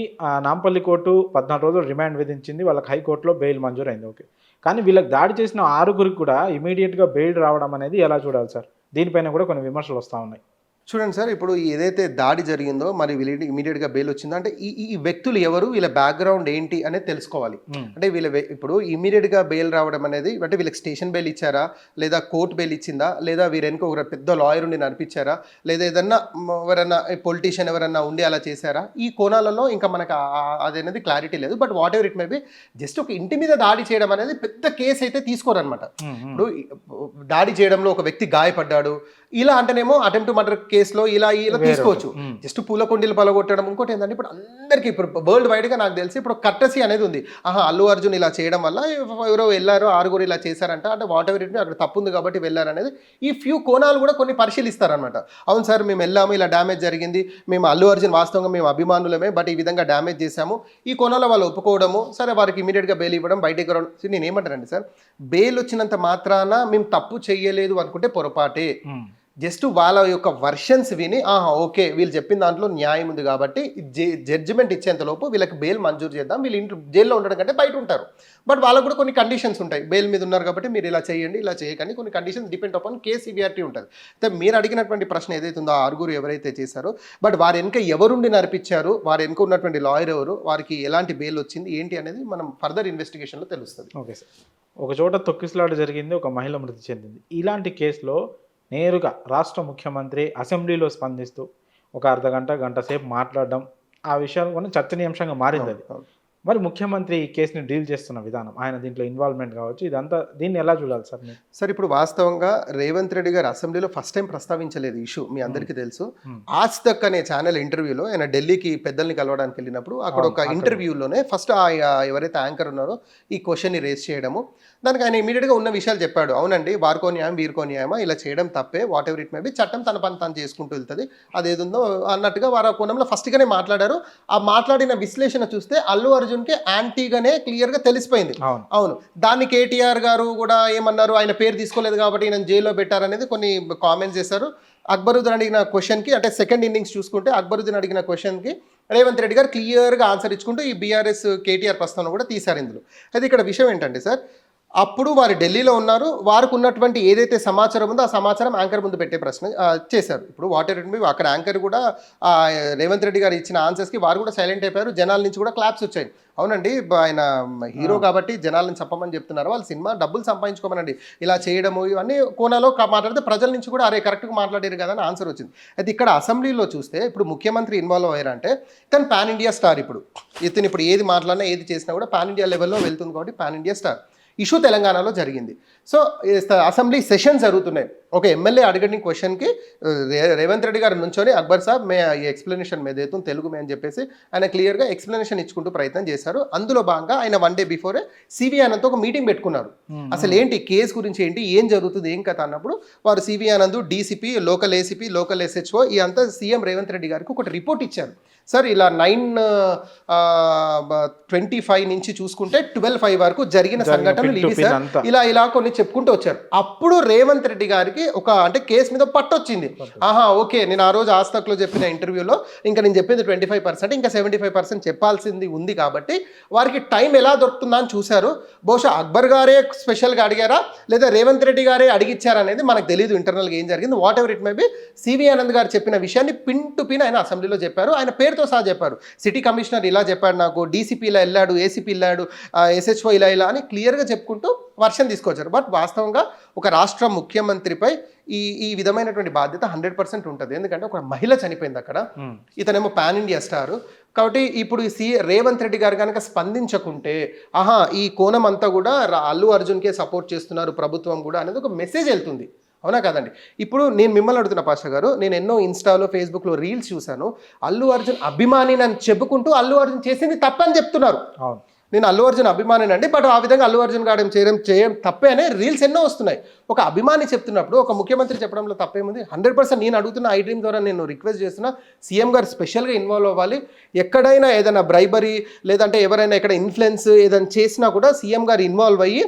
నాంపల్లి కోర్టు 14 రోజులు రిమాండ్ విధించింది, వాళ్ళకి హైకోర్టులో బెయిల్ మంజూరైంది. ఓకే, కానీ వీళ్ళకి దాడి చేసిన 6గురికి కూడా ఇమీడియట్గా బెయిల్ రావడం అనేది ఎలా చూడాలి సార్? దీనిపైన కూడా కొన్ని విమర్శలు వస్తూ ఉన్నాయి. చూడండి సార్, ఇప్పుడు ఏదైతే దాడి జరిగిందో మరి వీళ్ళకి ఇమీడియట్గా బెయిల్ వచ్చిందో అంటే ఈ వ్యక్తులు ఎవరు, వీళ్ళ బ్యాక్గ్రౌండ్ ఏంటి అనేది తెలుసుకోవాలి. అంటే ఇప్పుడు ఇమీడియట్గా బెయిల్ రావడం అనేది అంటే వీళ్ళకి స్టేషన్ బెయిల్ ఇచ్చారా, లేదా కోర్టు బెయిల్ ఇచ్చిందా, లేదా వీరెనుక ఒక పెద్ద లాయర్ ఉండి నడిపించారా, లేదా ఏదన్నా ఎవరన్నా పొలిటీషియన్ ఎవరన్నా ఉండి అలా చేశారా, ఈ కోణాలలో ఇంకా మనకు అది అనేది క్లారిటీ లేదు. But what ever it may B, just ఒక ఇంటి మీద దాడి చేయడం అనేది పెద్ద కేసు అయితే తీసుకోరనమాట. ఇప్పుడు దాడి చేయడంలో ఒక వ్యక్తి గాయపడ్డాడు, ఇలా అంటేనేమో అటెంప్ట్ మర్డర్ కేసులో ఇలా తీసుకోవచ్చు. జస్ట్ పూలకుండీలు పలగొట్టడం. ఇంకోటి ఏంటంటే ఇప్పుడు అందరికీ ఇప్పుడు వరల్డ్ వైడ్గా నాకు తెలిసి ఇప్పుడు కర్టసీ అనేది ఉంది. అల్లు అర్జున్ ఇలా చేయడం వల్ల ఎవరో వెళ్ళారో 6గురు ఇలా చేశారంట, అంటే వాట్ ఎవర్ ఇట్ అక్కడ తప్పు ఉంది కాబట్టి వెళ్ళారనేది ఈ ఫ్యూ కోణాలు కూడా కొన్ని పరిశీలిస్తారనమాట. అవును సార్, మేము వెళ్ళాము, ఇలా డ్యామేజ్ జరిగింది, మేము అల్లు అర్జున్ వాస్తవంగా మేము అభిమానులమే, బట్ ఈ విధంగా డ్యామేజ్ చేశాము, ఈ కోణాల్లో వాళ్ళు ఒప్పుకోవడము, సరే వారికి ఇమీడియట్గా బెయిల్ ఇవ్వడం, బయటకు రావడం. నేను ఏమంటానండి సార్, బెయిల్ వచ్చినంత మాత్రాన మేము తప్పు చేయలేదు అనుకుంటే పొరపాటే. జస్ట్ వాళ్ళ యొక్క వర్షన్స్ విని ఆహా ఓకే వీళ్ళు చెప్పిన దాంట్లో న్యాయం ఉంది కాబట్టి జడ్జిమెంట్ ఇచ్చేంత లోపు వీళ్ళకి బెయిల్ మంజూరు చేద్దాం, వీళ్ళు ఇంటి జైల్లో ఉండడం కంటే బయట ఉంటారు. బట్ వాళ్ళకు కూడా కొన్ని కండిషన్స్ ఉంటాయి, బెయిల్ మీద ఉన్నారు కాబట్టి మీరు ఇలా చేయండి ఇలా చేయకండి, కొన్ని conditions depend upon case severity ఉంటుంది. అయితే మీరు అడిగినటువంటి ప్రశ్న ఏదైతే ఉందో ఆ ఆరుగురు ఎవరైతే చేశారో బట్ వారి వెనుక ఎవరుండి నడిపించారు, వారి వెనుక ఉన్నటువంటి లాయర్ ఎవరు, వారికి ఎలాంటి బెయిల్ వచ్చింది ఏంటి అనేది మనం ఫర్దర్ ఇన్వెస్టిగేషన్లో తెలుస్తుంది. ఓకే సార్, ఒక చోట తొక్కిసలాట జరిగింది, ఒక మహిళ మృతి చెందింది. ఇలాంటి కేసులో నేరుగా రాష్ట్ర ముఖ్యమంత్రి అసెంబ్లీలో స్పందిస్తూ ఒక అర్ధగంట గంట సేపు మాట్లాడడం, ఆ విషయాలు కూడా చర్చనీయాంశంగా మారింది అది. మరి ముఖ్యమంత్రి ఈ కేసుని డీల్ చేస్తున్న విధానం, ఆయన దీంట్లో ఇన్వాల్వ్మెంట్ కావచ్చు, ఇదంతా దీన్ని ఎలా చూడాలి సార్ మీరు? సార్ ఇప్పుడు వాస్తవంగా రేవంత్ రెడ్డి గారు అసెంబ్లీలో ఫస్ట్ టైం ప్రస్తావించలేదు ఇష్యూ, మీ అందరికీ తెలుసు. ఆజ్ తక్ అనే ఛానల్ ఇంటర్వ్యూలో ఆయన ఢిల్లీకి పెద్దల్ని కలవడానికి వెళ్ళినప్పుడు అక్కడ ఒక ఇంటర్వ్యూలోనే ఫస్ట్ ఎవరైతే యాంకర్ ఉన్నారో ఈ క్వశ్చన్ని రేస్ చేయడము, దానికి ఆయన ఇమీడియట్గా ఉన్న విషయాలు చెప్పాడు. అవునండి, వారికో న్యాయం వీరికో న్యాయమా, ఇలా చేయడం తప్పే, what ever it may B, చట్టం తన పని తాను చేసుకుంటూ వెళ్తుంది, అదేదుందో అన్నట్టుగా వారు ఆ కోణంలో ఫస్ట్గానే మాట్లాడారు. ఆ మాట్లాడిన విశ్లేషణ చూస్తే అల్లు అర్జున్కి యాంటీగానే క్లియర్గా తెలిసిపోయింది. అవును, దాన్ని కేటీఆర్ గారు కూడా ఏమన్నారు, ఆయన పేరు తీసుకోలేదు కాబట్టి నేను జైల్లో పెట్టారనేది కొన్ని కామెంట్స్ చేశారు. అక్బరుద్దీన్ అడిగిన క్వశ్చన్కి, అంటే సెకండ్ ఇన్నింగ్స్ చూసుకుంటే అక్బరుద్దీన్ అడిగిన క్వశ్చన్కి రేవంత్ రెడ్డి గారు క్లియర్గా ఆన్సర్ ఇచ్చుకుంటూ ఈ బీఆర్ఎస్ కేటీఆర్ ప్రస్తావన కూడా తీశారు ఇందులో. అయితే ఇక్కడ విషయం ఏంటంటే సార్, అప్పుడు వారు ఢిల్లీలో ఉన్నారు, వారికి ఉన్నటువంటి ఏదైతే సమాచారం ఉందో ఆ సమాచారం యాంకర్ ముందు పెట్టే ప్రశ్న చేశారు. ఇప్పుడు వాటర్ అక్కడ యాంకర్ కూడా రేవంత్ రెడ్డి గారు ఇచ్చిన ఆన్సర్స్కి వారు కూడా సైలెంట్ అయిపోయారు, జనాల నుంచి కూడా క్లాప్స్ వచ్చాయి. అవునండి, ఆయన హీరో కాబట్టి జనాలను చెప్పమని చెప్తున్నారు, వాళ్ళు సినిమా డబ్బులు సంపాదించుకోమనండి, ఇలా చేయడము ఇవన్నీ కోణాలో మాట్లాడితే ప్రజల నుంచి కూడా అరే కరెక్ట్గా మాట్లాడారు కదా అని ఆన్సర్ వచ్చింది. అయితే ఇక్కడ అసెంబ్లీలో చూస్తే ఇప్పుడు ముఖ్యమంత్రి ఇన్వాల్వ్ అయ్యారంటే ఇతను పాన్ ఇండియా స్టార్. ఇతను ఇప్పుడు ఏది మాట్లాడినా ఏది చేసినా కూడా పాన్ ఇండియా లెవెల్లో వెళ్తుంది కాబట్టి పాన్ ఇండియా స్టార్. ఇష్యూ తెలంగాణలో జరిగింది. సో అసెంబ్లీ సెషన్ జరుగుతున్నాయి. ఒక ఎమ్మెల్యే అడిగిన క్వశ్చన్కి రేవంత్ రెడ్డి గారు నుంచొని అక్బర్ సాబ్ మే ఈ ఎక్స్ప్లెనేషన్ మీద అవుతుంది తెలుగు మే అని చెప్పేసి ఆయన క్లియర్గా ఎక్స్ప్లెనేషన్ ఇచ్చుకుంటూ ప్రయత్నం చేశారు. అందులో భాగంగా ఆయన 1 day బిఫోరే సివి ఆనంద్ ఒక మీటింగ్ పెట్టుకున్నారు. అసలు ఏంటి కేసు గురించి, ఏంటి ఏం జరుగుతుంది, ఏం కథ అన్నప్పుడు వారు CV Anand, DCP, local ACP, local SHO ఈ అంతా సీఎం రేవంత్ రెడ్డి గారికి ఒకటి రిపోర్ట్ ఇచ్చారు. సార్ ఇలా 9:25 నుంచి చూసుకుంటే 12:05 వరకు జరిగిన సంఘటనలు ఇవి సార్, ఇలా కొన్ని చెప్పుకుంటూ వచ్చారు. అప్పుడు రేవంత్ రెడ్డి గారికి ఒక అంటే కేసు మీద పట్టొచ్చింది. ఆహా ఓకే, నేను ఆ రోజు ఆస్తక్లో చెప్పిన ఇంటర్వ్యూలో ఇంకా నేను చెప్పింది 25%, ఇంకా 75% చెప్పాల్సింది ఉంది కాబట్టి వారికి టైం ఎలా దొరుకుతుందా అని చూశారు. బహుశా అక్బర్ గారే స్పెషల్గా అడిగారా లేదా రేవంత్ రెడ్డి గారే అడిగిచ్చారా అనేది మనకు తెలియదు ఇంటర్నల్గా ఏం జరిగింది. Whatever it may be, CV Anand garu చెప్పిన విషయాన్ని పిన్ టు పిన్ ఆయన అసెంబ్లీలో చెప్పారు. ఆయన పేరుతో సహా చెప్పారు. సిటీ కమిషనర్ ఇలా చెప్పాడు, నాకు డీసీపీ ఇలా వెళ్ళాడు, ఏసీపీ వెళ్ళాడు, ఎస్హెచ్ఓ ఇలా అని క్లియర్గా చెప్పుకుంటూ వర్షన్ తీసుకొచ్చారు. బట్ వాస్తవంగా ఒక రాష్ట్ర ముఖ్యమంత్రిపై ఈ విధమైనటువంటి బాధ్యత 100% ఉంటుంది. ఎందుకంటే ఒక మహిళ చనిపోయింది అక్కడ, ఇతనేమో పాన్ ఇండియా స్టార్ కాబట్టి ఇప్పుడు రేవంత్ రెడ్డి గారు కనుక స్పందించకుంటే ఆహా ఈ కోణం అంతా కూడా అల్లు అర్జున్కే సపోర్ట్ చేస్తున్నారు ప్రభుత్వం కూడా అనేది ఒక మెసేజ్ వెళ్తుంది. అవునా కాదండి? ఇప్పుడు నేను మిమ్మల్ని అడుగుతున్న పాషా గారు, నేను ఎన్నో ఇన్స్టాలో ఫేస్బుక్లో రీల్స్ చూశాను, అల్లు అర్జున్ అభిమాని అని చెప్పుకుంటూ అల్లు అర్జున్ చేసింది తప్పని చెప్తున్నారు. నేను అల్లు అర్జున్ అభిమానినండి, బట్ ఆ విధంగా అల్లు అర్జున్ గారు చేయడం తప్పే అనే రీల్స్ ఎన్నో వస్తున్నాయి. ఒక అభిమాని చెప్తున్నప్పుడు ఒక ముఖ్యమంత్రి చెప్పడంలో తప్పేముంది? 100% నేను అడుగుతున్న ఐ డ్రీమ్ ద్వారా నేను రిక్వెస్ట్ చేస్తున్నా, సీఎం గారు స్పెషల్గా ఇన్వాల్వ్ అవ్వాలి. ఎక్కడైనా ఏదైనా బ్రైబరీ లేదంటే ఎవరైనా ఎక్కడ ఇన్ఫ్లుయెన్స్ ఏదైనా చేసినా కూడా సీఎం గారు ఇన్వాల్వ్ అయ్యి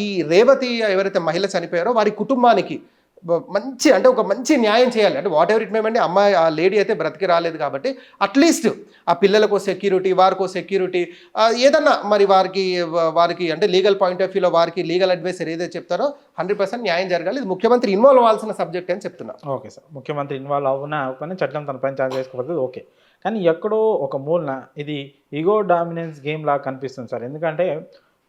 ఈ రేవతి ఎవరైతే మహిళ చనిపోయారో వారి కుటుంబానికి మంచి అంటే ఒక మంచి న్యాయం చేయాలి. అంటే వాట్ ఎవర్ ఇట్ మేమండి, అమ్మాయి ఆ లేడీ అయితే బ్రతికి రాలేదు కాబట్టి అట్లీస్ట్ ఆ పిల్లలకో సెక్యూరిటీ, వారికో సెక్యూరిటీ, ఏదన్నా మరి వారికి అంటే లీగల్ పాయింట్ ఆఫ్ వ్యూలో వారికి లీగల్ అడ్వైజర్ ఏదైతే చెప్తారో 100% న్యాయం జరగాలి. ఇది ముఖ్యమంత్రి ఇన్వాల్వ్ అవ్వాల్సిన సబ్జెక్ట్ అని చెప్తున్నా. ఓకే సార్, ముఖ్యమంత్రి ఇన్వాల్వ్ అవ్వకపోయినా చట్టం తన పని ఛార్జ్ చేసుకోవద్దు, ఓకే. కానీ ఎక్కడో ఒక మూలన ఇది ఈగో డామినెన్స్ గేమ్ లాగా కనిపిస్తుంది సార్. ఎందుకంటే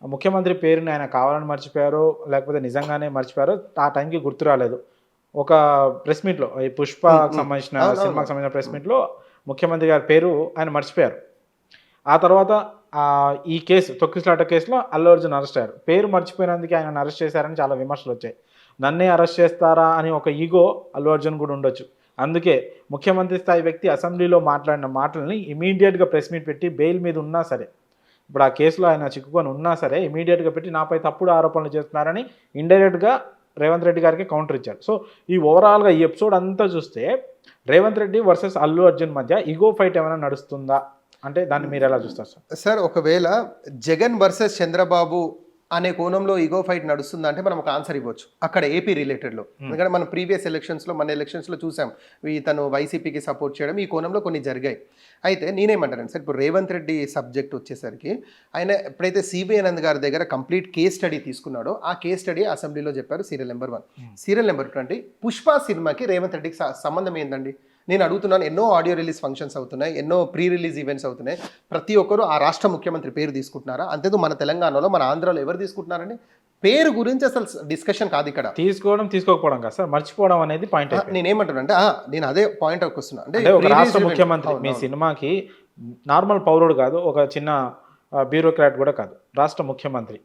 ముఖ్యమంత్రి పేరుని ఆయన కావాలని మర్చిపోయారో లేకపోతే నిజంగానే మర్చిపోయారో ఆ టైంకి గుర్తు రాలేదు. ఒక ప్రెస్ మీట్లో, ఈ పుష్పకు సంబంధించిన సినిమాకి సంబంధించిన ప్రెస్ మీట్లో ముఖ్యమంత్రి గారి పేరు ఆయన మర్చిపోయారు. ఆ తర్వాత ఈ కేసు తొక్కిసలాట కేసులో అల్లు అర్జున్ అరెస్ట్ అయ్యారు. పేరు మర్చిపోయినందుకు ఆయన అరెస్ట్ చేశారని చాలా విమర్శలు వచ్చాయి. నన్నే అరెస్ట్ చేస్తారా అని ఒక ఈగో అల్లు అర్జున్ కూడా ఉండొచ్చు. అందుకే ముఖ్యమంత్రి స్థాయి వ్యక్తి అసెంబ్లీలో మాట్లాడిన మాటలని ఇమీడియట్గా ప్రెస్ మీట్ పెట్టి బెయిల్ మీద ఉన్నా సరే, ఇప్పుడు ఆ కేసులో ఆయన చిక్కుకొని ఉన్నా సరే ఇమీడియట్గా పెట్టి నాపై తప్పుడు ఆరోపణలు చేస్తున్నారని ఇండైరెక్ట్గా రేవంత్ రెడ్డి గారికి కౌంటర్ ఇచ్చారు. సో ఈ ఓవరాల్గా ఈ ఎపిసోడ్ అంతా చూస్తే రేవంత్ రెడ్డి వర్సెస్ అల్లు అర్జున్ మధ్య ఈగో ఫైట్ ఏమైనా నడుస్తుందా అంటే దాన్ని మీరు ఎలా చూస్తారు సార్? సార్ ఒకవేళ జగన్ వర్సెస్ చంద్రబాబు అనే కోణంలో ఈగో ఫైట్ నడుస్తుందా అంటే మనం ఒక ఆన్సర్ ఇవ్వచ్చు అక్కడ ఏపీ రిలేటెడ్లో. ఎందుకంటే మనం ప్రీవియస్ ఎలక్షన్స్లో మన ఎలక్షన్స్లో చూసాం తను వైసీపీకి సపోర్ట్ చేయడం ఈ కోణంలో కొన్ని జరిగాయి. అయితే నేనేమంటాను సార్, ఇప్పుడు రేవంత్ రెడ్డి సబ్జెక్ట్ వచ్చేసరికి ఆయన ఎప్పుడైతే సిబి ఆనంద్ గారి దగ్గర కంప్లీట్ కేస్ స్టడీ తీసుకున్నాడో ఆ కేస్ స్టడీ అసెంబ్లీలో చెప్పారు. Serial number 1. సీరియల్ నెంబర్ 2 అంటే పుష్ప సినిమాకి రేవంత్ రెడ్డికి సంబంధం ఏందండి? నేను అడుగుతున్నాను. ఎన్నో ఆడియో రిలీజ్ ఫంక్షన్స్ అవుతున్నాయి, ఎన్నో ప్రీ రిలీజ్ ఈవెంట్స్ అవుతున్నాయి. ప్రతి ఒక్కరు ఆ రాష్ట్ర ముఖ్యమంత్రి పేరు తీసుకుంటున్నారా? అంతేదో మన తెలంగాణలో మన ఆంధ్రాలో ఎవరు తీసుకుంటున్నారండి? పేరు గురించి అసలు డిస్కషన్ కాదు ఇక్కడ. తీసుకోకపోవడం కాదు సార్, మర్చిపోవడం అనేది పాయింట్. నేనేమంటాను అంటే నేను అదే పాయింట్ వస్తున్నా. అంటే ఒక రాష్ట్ర ముఖ్యమంత్రి మీ సినిమాకి నార్మల్ పౌరుడు కాదు, ఒక చిన్న బ్యూరోక్రాట్ కూడా కాదు, రాష్ట్ర ముఖ్యమంత్రి.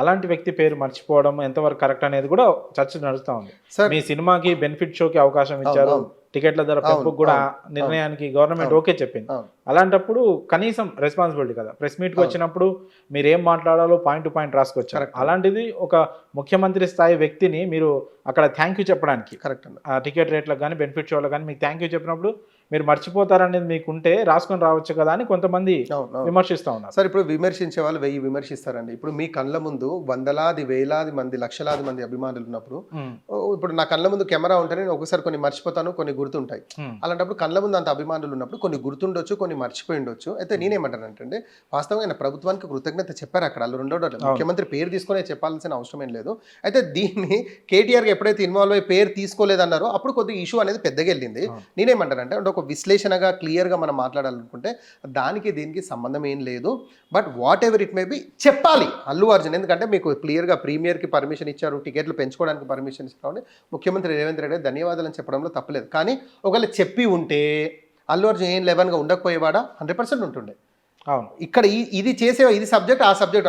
అలాంటి వ్యక్తి పేరు మర్చిపోవడం ఎంతవరకు కరెక్ట్ అనేది కూడా చర్చ నడుస్తూ ఉంది. మీ సినిమాకి బెనిఫిట్ షోకి అవకాశం ఇచ్చారు, టికెట్ల ధర పెంపుకు కూడా నిర్ణయానికి గవర్నమెంట్ ఓకే చెప్పింది. అలాంటప్పుడు కనీసం రెస్పాన్సిబిలిటీ కదా, ప్రెస్ మీట్కి వచ్చినప్పుడు మీరు ఏం మాట్లాడాలో పాయింట్ టు పాయింట్ రాసుకొచ్చారు. అలాంటిది ఒక ముఖ్యమంత్రి స్థాయి వ్యక్తిని మీరు అక్కడ థ్యాంక్ యూ చెప్పడానికి, కరెక్ట్ టికెట్ రేట్లకు కానీ బెనిఫిట్ షోలకు కానీ మీకు థ్యాంక్ యూ చెప్పినప్పుడు మీరు మర్చిపోతారనేది మీకు ఉంటే రాసుకొని రావచ్చు కదా అని కొంతమంది విమర్శిస్తూ ఉన్నారు. సార్ ఇప్పుడు విమర్శించే వాళ్ళు 1000 విమర్శిస్తారండి. ఇప్పుడు మీ కళ్ళ ముందు వందలాది వేలాది మంది లక్షలాది మంది అభిమానులు ఉన్నప్పుడు ఇప్పుడు నా కళ్ళ ముందు కెమెరా ఉంటే నేను ఒకసారి కొన్ని మర్చిపోతాను, కొన్ని గుర్తుంటాయి. అలాంటప్పుడు కళ్ళ ముందు అంత అభిమానులు ఉన్నప్పుడు కొన్ని గుర్తుండొచ్చు, కొన్ని మర్చిపోయి ఉండొచ్చు. అయితే నేనేమంటానంటే వాస్తవంగా ప్రభుత్వానికి కృతజ్ఞత చెప్పారు అక్కడ. వాళ్ళు రెండో ముఖ్యమంత్రి పేరు తీసుకునే చెప్పాల్సిన అవసరం ఏం లేదు. అయితే దీన్ని కేటీఆర్ ఎప్పుడైతే ఇన్వాల్వ్ అయ్యి పేరు తీసుకోలేదన్నారో అప్పుడు కొద్దిగా ఇష్యూ అనేది పెద్దగా వెళ్ళింది. నేనేమంటానంటే అంటే ఒక విశ్లేషణగా క్లియర్గా మనం మాట్లాడాలనుకుంటే దానికి దీనికి సంబంధం ఏం లేదు. But what ever it may B చెప్పాలి అల్లు అర్జున్. ఎందుకంటే మీకు క్లియర్గా ప్రీమియర్కి పర్మిషన్ ఇచ్చారు, టికెట్లు పెంచుకోవడానికి పర్మిషన్ ఇచ్చారు, ముఖ్యమంత్రి రేవంత్ రెడ్డి ధన్యవాదాలు చెప్పడంలో తప్పలేదు. కానీ ఒకవేళ చెప్పి ఉంటే అల్లు అర్జున్ ఏం 11గా ఉండకపోయేవాడా? 100% ఉంటుండే. అవును, ఇక్కడ ఇది చేసే ఇది సబ్జెక్ట్ ఆ సబ్జెక్ట్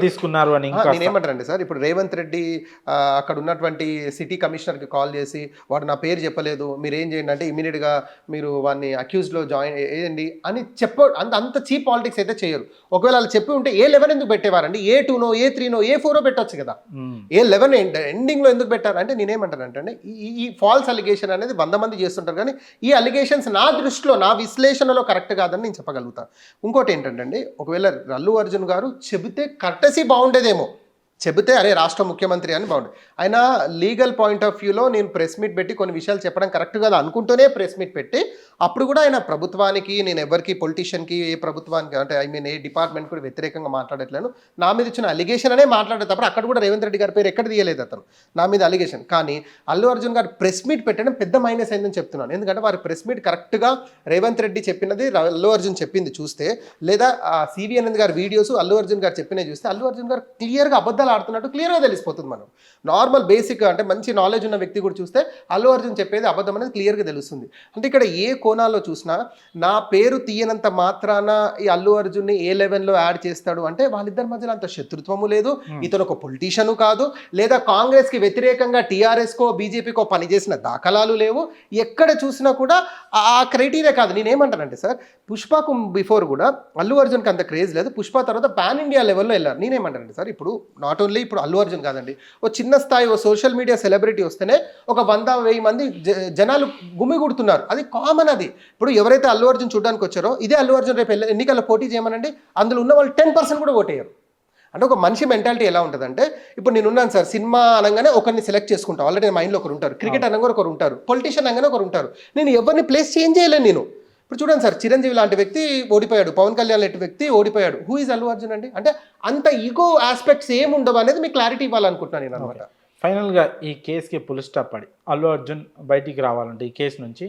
తీసుకున్నారు అని నేనేమంటారండి సార్, ఇప్పుడు రేవంత్ రెడ్డి అక్కడ ఉన్నటువంటి సిటీ కమిషనర్కి కాల్ చేసి వాడు నా పేరు చెప్పలేదు, మీరు ఏం చేయండి అంటే ఇమీడియట్గా మీరు వాడిని అక్యూజ్లో జాయిన్ వేయండి అని అంత చీప్ పాలిటిక్స్ అయితే చేయరు. ఒకవేళ వాళ్ళు చెప్పి ఉంటే A11 ఎందుకు పెట్టేవారండి? A2నో A3నో A4 పెట్టొచ్చు కదా. A11 ఎండింగ్లో ఎందుకు పెట్టారు అంటే నేనేమంటానంటే ఈ ఫాల్స్ అలిగేషన్ అనేది 100 మంది చేస్తుంటారు, కానీ ఈ అలిగేషన్స్ నా దృష్టిలో నా విశ్లేషణలో కరెక్ట్ కాదని నేను చెప్పగలుగుతాను. ఇంకోటి ఏంటంటే ఒకవేళ అల్లు అర్జున్ గారు చెబితే కర్టసీ బాగుండేదేమో, చెబితే అరే రాష్ట్ర ముఖ్యమంత్రి అని బాగుండేది. ఆయన లీగల్ పాయింట్ ఆఫ్ వ్యూలో నేను ప్రెస్ మీట్ పెట్టి కొన్ని విషయాలు చెప్పడం కరెక్ట్ కదా అనుకుంటూనే ప్రెస్ మీట్ పెట్టి అప్పుడు కూడా ఆయన ప్రభుత్వానికి నేను ఎవరికి పొలిటీషియన్కి ఏ ప్రభుత్వానికి అంటే ఏ డిపార్ట్మెంట్ కూడా వ్యతిరేకంగా మాట్లాడట్లేను, నా మీద ఇచ్చిన అలిగేషన్ అనే మాట్లాడేటప్పుడు అక్కడ కూడా రేవంత్ రెడ్డి గారి పేరు ఎక్కడ తీయలేదు అతను, నా మీద అలిగేషన్. కానీ అల్లు అర్జున్ గారు ప్రెస్ మీట్ పెట్టడం పెద్ద మైనస్ అయిందని చెప్తున్నాను. ఎందుకంటే వారి ప్రెస్ మీట్ కరెక్ట్గా రేవంత్ రెడ్డి చెప్పినది అల్లు అర్జున్ చెప్పింది చూస్తే, లేదా సివి ఆనంద్ గారి వీడియోస్ అల్లు అర్జున్ గారు చెప్పినవి చూస్తే అల్లు అర్జున్ గారు క్లియర్గా అబద్ధాలు ఆడుతున్నట్టు క్లియర్గా తెలిసిపోతుంది. మనం నార్మల్ బేసిక్ అంటే మంచి నాలెడ్జ్ ఉన్న వ్యక్తి కూడా చూస్తే అల్లు అర్జున్ చెప్పేది అబద్ధం అనేది క్లియర్గా తెలుస్తుంది. అంటే ఇక్కడ ఏ కోణాల్లో చూసినా నా పేరు తీయనంత మాత్రాన ఈ అల్లు అర్జున్ని A11లో యాడ్ చేస్తాడు అంటే వాళ్ళిద్దరి మధ్యలో అంత శత్రుత్వము లేదు, ఇతను ఒక పొలిటీషియను కాదు, లేదా కాంగ్రెస్కి వ్యతిరేకంగా టీఆర్ఎస్కో బీజేపీకో పనిచేసిన దాఖలాలు లేవు. ఎక్కడ చూసినా కూడా ఆ క్రైటీరియా కాదు. నేనేమంటానంటే సార్, పుష్పకు బిఫోర్ కూడా అల్లు అర్జున్కి అంత క్రేజ్ లేదు, పుష్ప తర్వాత పాన్ ఇండియా లెవెల్లో వెళ్ళారు. నేనేమంటానంటే సార్, ఇప్పుడు నాట్ ఓన్లీ ఇప్పుడు అల్లు అర్జున్ కాదండి, ఓ చిన్న స్థాయి ఓ సోషల్ మీడియా సెలబ్రిటీ వస్తేనే ఒక 100,000 మంది జనాలు గుమిగూడుతున్నారు. అది కామన్. అది ఇప్పుడు ఎవరైతే అల్లు అర్జున్ చూడడానికి వచ్చారో ఇదే అల్లు అర్జున్ రేపు ఎన్నికల్లో పోటీ చేయమనండి, అందులో ఉన్న వాళ్ళు 10% కూడా ఓటేయరు. అంటే ఒక మనిషి మెంటాలిటీ ఎలా ఉంటుందంటే, ఇప్పుడు నేను ఉన్నాను సార్, సినిమా అనగానే ఒకరిని సెలెక్ట్ చేసుకుంటాను, ఆల్రెడీ మైండ్లో ఒకరు ఉంటారు, క్రికెట్ అనగానే ఒకరు ఉంటారు, పొలిటీషియన్ అనగానే ఒకరు ఉంటారు, నేను ఎవరిని ప్లేస్ చేంజ్ చేయలేను. నేను ఇప్పుడు చూడండి సార్, చిరంజీవి లాంటి వ్యక్తి ఓడిపోయాడు, పవన్ కళ్యాణ్ లాంటి వ్యక్తి ఓడిపోయాడు, హూ ఈజ్ అల్లు అర్జున్ అండి? అంటే అంత ఈగో ఆస్పెక్ట్స్ ఏముండవు అనేది మీకు క్లారిటీ ఇవ్వాలనుకుంటున్నాను నేను అనమాట. ఫైనల్గా ఈ కేసుకి పుల్ స్టాప్ పడి అల్లు అర్జున్ బయటికి రావాలంటే ఈ కేసు నుంచి